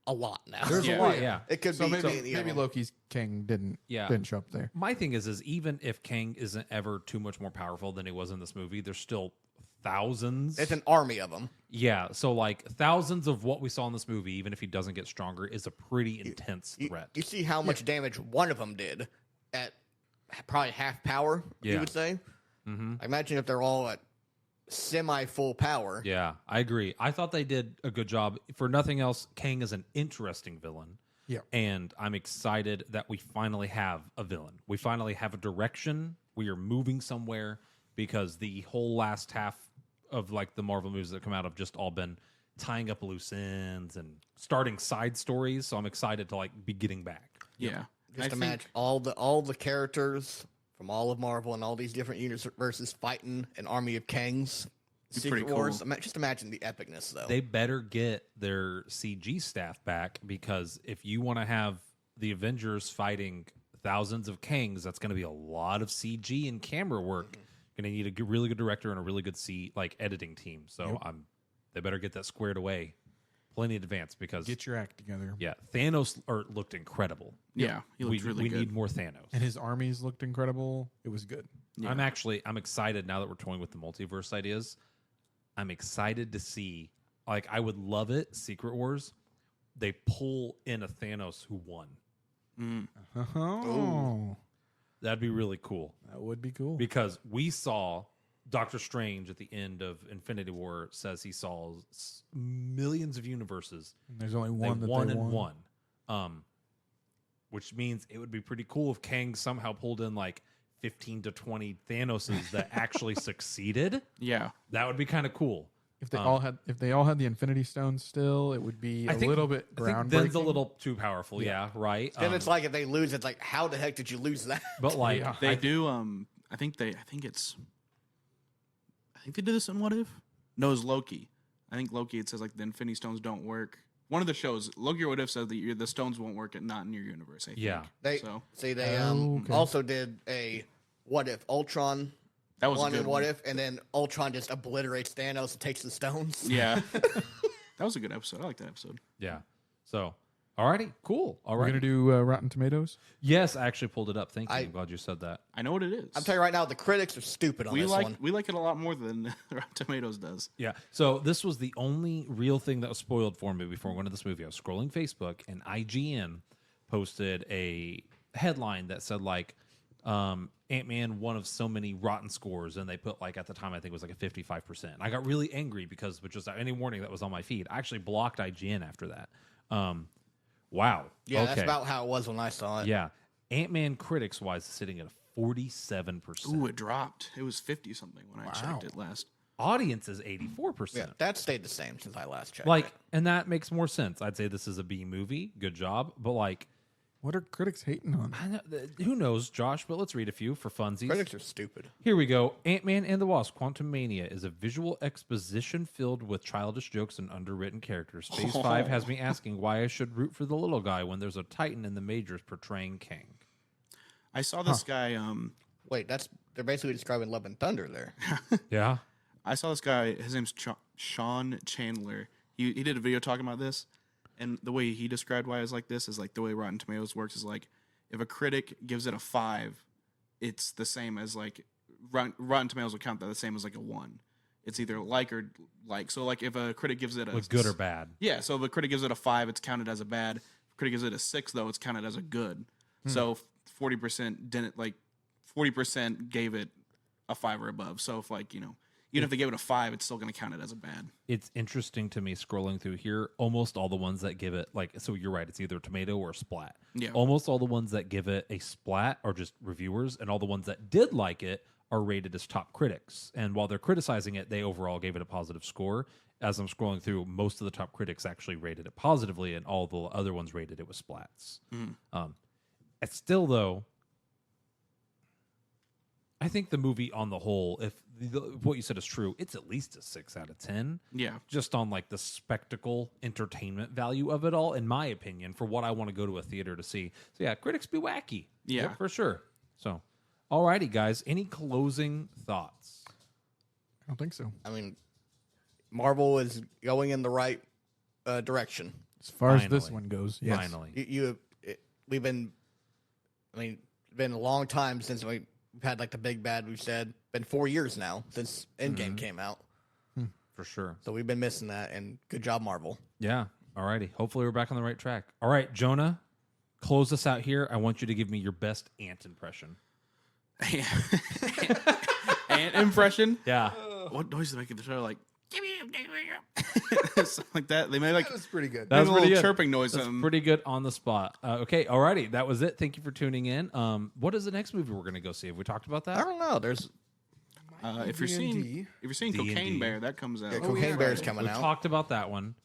a lot now. There's Yeah. a lot. Yeah. It could So be any of maybe them. Loki's Kang didn't show up there. My thing is even if Kang isn't ever too much more powerful than he was in this movie, there's still thousands. It's an army of them. Yeah, so thousands of what we saw in this movie, even if he doesn't get stronger, is a pretty intense threat. You see how much damage one of them did at probably half power, Yeah. you would say? Mm-hmm. Imagine if they're all at semi-full power. Yeah, I agree. I thought they did a good job. For nothing else, Kang is an interesting villain. Yeah. And I'm excited that we finally have a villain. We finally have a direction. We are moving somewhere, because the whole last half of like the Marvel movies that come out have just all been tying up loose ends and starting side stories. So I'm excited to like be getting back. Yeah. Just imagine all the characters from all of Marvel and all these different universes fighting an army of Kangs. Secret pretty Wars. cool. Just imagine the epicness, though. They better get their CG staff back, because if you want to have the Avengers fighting thousands of Kangs, that's going to be a lot of CG and camera work. Going to need a really good director and a really good editing team. So they better get that squared away plenty in advance, because Get your act together. yeah, Thanos looked incredible. Yeah, he looks really we good. need more Thanos. And his armies looked incredible. It was good. Yeah. I'm excited now that we're toying with the multiverse ideas. I'm excited to see, I would love it, Secret Wars, they pull in a Thanos who won. Oh, That'd be really cool, that would be cool. because we saw Doctor Strange at the end of Infinity War says he saw millions of universes. And there's only They one that won they and won. won. Which means it would be pretty cool if Kang somehow pulled in 15 to 20 Thanoses that actually succeeded. Yeah. That would be kind of cool. If they all had the Infinity Stones still, it would be a little bit I think groundbreaking. Then's a little too powerful. Yeah, right. Then it's like if they lose, it's like, how the heck did you lose that? But Yeah. They do. I think they did this in What If? No, it's Loki. I think Loki. It says the Infinity Stones don't work. One of the shows, Loki or What If, says that the stones won't work not in your universe. I think. Yeah. They Okay. also did a What If Ultron That was a one good and What one. If, and then Ultron just obliterates Thanos and takes the stones. Yeah. That was a good episode. I like that episode. Yeah. So, alrighty, cool. All We're right. gonna do Rotten Tomatoes. Yes, I actually pulled it up. Thank you. I- I'm glad you said that. I know what it is. I'm telling you right now, the critics are stupid on we this like one. we like it a lot more than Rotten Tomatoes does. Yeah. So this was the only real thing that was spoiled for me before going to this movie. I was scrolling Facebook, and IGN posted a headline that said Ant-Man one of so many rotten scores, and they put at the time I think it was a 55%. I got really angry because with just any warning that was on my feed, I actually blocked IGN after that. Wow. Yeah, okay. that's about how it was when I saw it. Yeah. Ant-Man critics wise is sitting at a 47%. Ooh, it dropped. It was 50 something when I checked it last. Audience is 84%. Yeah, that stayed the same since I last checked. And that makes more sense. I'd say this is a B movie. Good job. But What are critics hating on? I know, who knows, Josh? But let's read a few for funsies. Critics are stupid. Here we go. Ant-Man and the Wasp: Quantumania is a visual exposition filled with childish jokes and underwritten characters. Phase 5 has me asking why I should root for the little guy when there's a Titan in the majors portraying Kang. I saw this guy. Wait, they're basically describing Love and Thunder there. Yeah. I saw this guy. His name's Sean Chandler. He did a video talking about this. And the way he described why it's like this is the way Rotten Tomatoes works is if a critic gives it a 5, it's the same as Rotten Tomatoes will count that the same as a 1. It's either or like. So if a critic gives it a Good or bad. Yeah, so if a critic gives it a 5, it's counted as a bad. If a critic gives it a 6 though, it's counted as a good. So 40% didn't 40% gave it a 5 or above. So if even if they gave it a 5, it's still going to count it as a bad. It's interesting to me scrolling through here. Almost all the ones that give it so you're right, it's either a tomato or a splat. Yeah. Almost all the ones that give it a splat are just reviewers, and all the ones that did like it are rated as top critics. And while they're criticizing it, they overall gave it a positive score. As I'm scrolling through, most of the top critics actually rated it positively, and all the other ones rated it with splats. It's still though, I think the movie on the whole, if what you said is true, it's at least a 6 out of 10. Yeah. Just on the spectacle entertainment value of it all, in my opinion, for what I want to go to a theater to see. So yeah, critics be wacky. Yeah. Yep, for sure. So, alrighty, guys. Any closing thoughts? I don't think so. I mean, Marvel is going in the right direction. As far as this Finally. one goes, yes. Finally. We've been, it's been a long time since we've had the big bad. We've said been 4 years now since Endgame came out, For sure. so we've been missing that. And good job, Marvel. Yeah. Alrighty. Hopefully we're back on the right track. All right, Jonah, close us out here. I want you to give me your best Ant impression. Ant impression. Yeah. what noise did they make in the trailer? Like, something like that. They made like That was pretty good. That was a pretty little good. chirping noise. That's pretty good on the spot. Okay, alrighty, that was it. Thank you for tuning in. What is the next movie we're gonna go see? Have we talked about I that? don't know. There's if you're seeing D&D. Cocaine Bear, that comes out. yeah, Cocaine Bear's coming We out. talked about that one.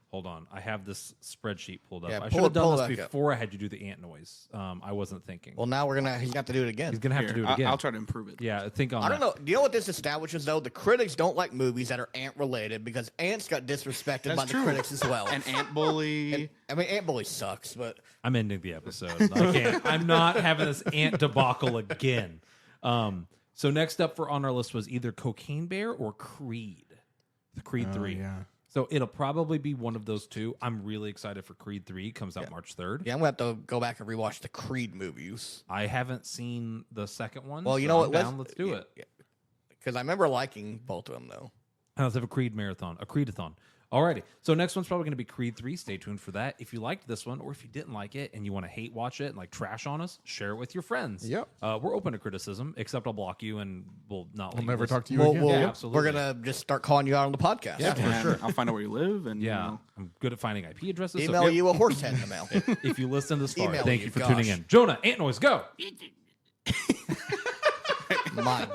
Hold on, I have this spreadsheet pulled up. Yeah, I pull should have it done this back up. before I had you do the ant noise. I wasn't thinking. Well, now he's got to do it again. He's gonna have to do it again. I'll try to improve it. Yeah, think on I don't that. know. Do you know what this establishes though? The critics don't like movies that are ant related because ants got disrespected That's by true. the critics as well. And Ant Bully. I mean, Ant Bully sucks, but I'm ending the episode. I can't. I'm not having this ant debacle again. So next up on our list was either Cocaine Bear or Creed. The Creed 3. Yeah. So it'll probably be one of those two. I'm really excited for Creed 3. Comes out March 3rd. yeah, I'm gonna have to go back and rewatch the Creed movies I haven't seen the second one. Well, you so know I'm what? down. Let's do it. because I remember liking both of them though. Let's have a Creed marathon, a Creedathon. Alrighty. So next one's probably going to be Creed 3. Stay tuned for that. If you liked this one or if you didn't like it and you want to hate watch it and like trash on us, share it with your friends. Yep. We're open to criticism, except I'll block you and we'll not let We'll you never listen. talk to you again. Yeah, absolutely. We're gonna just start calling you out on the podcast. Yeah, for And sure. I'll find out where you live. And Yeah, you know, I'm good at finding IP addresses. Email so you a horse head in the mail. if you listen this far, Email thank you, you for gosh. tuning in. Jonah, Ant Noise, go. My God.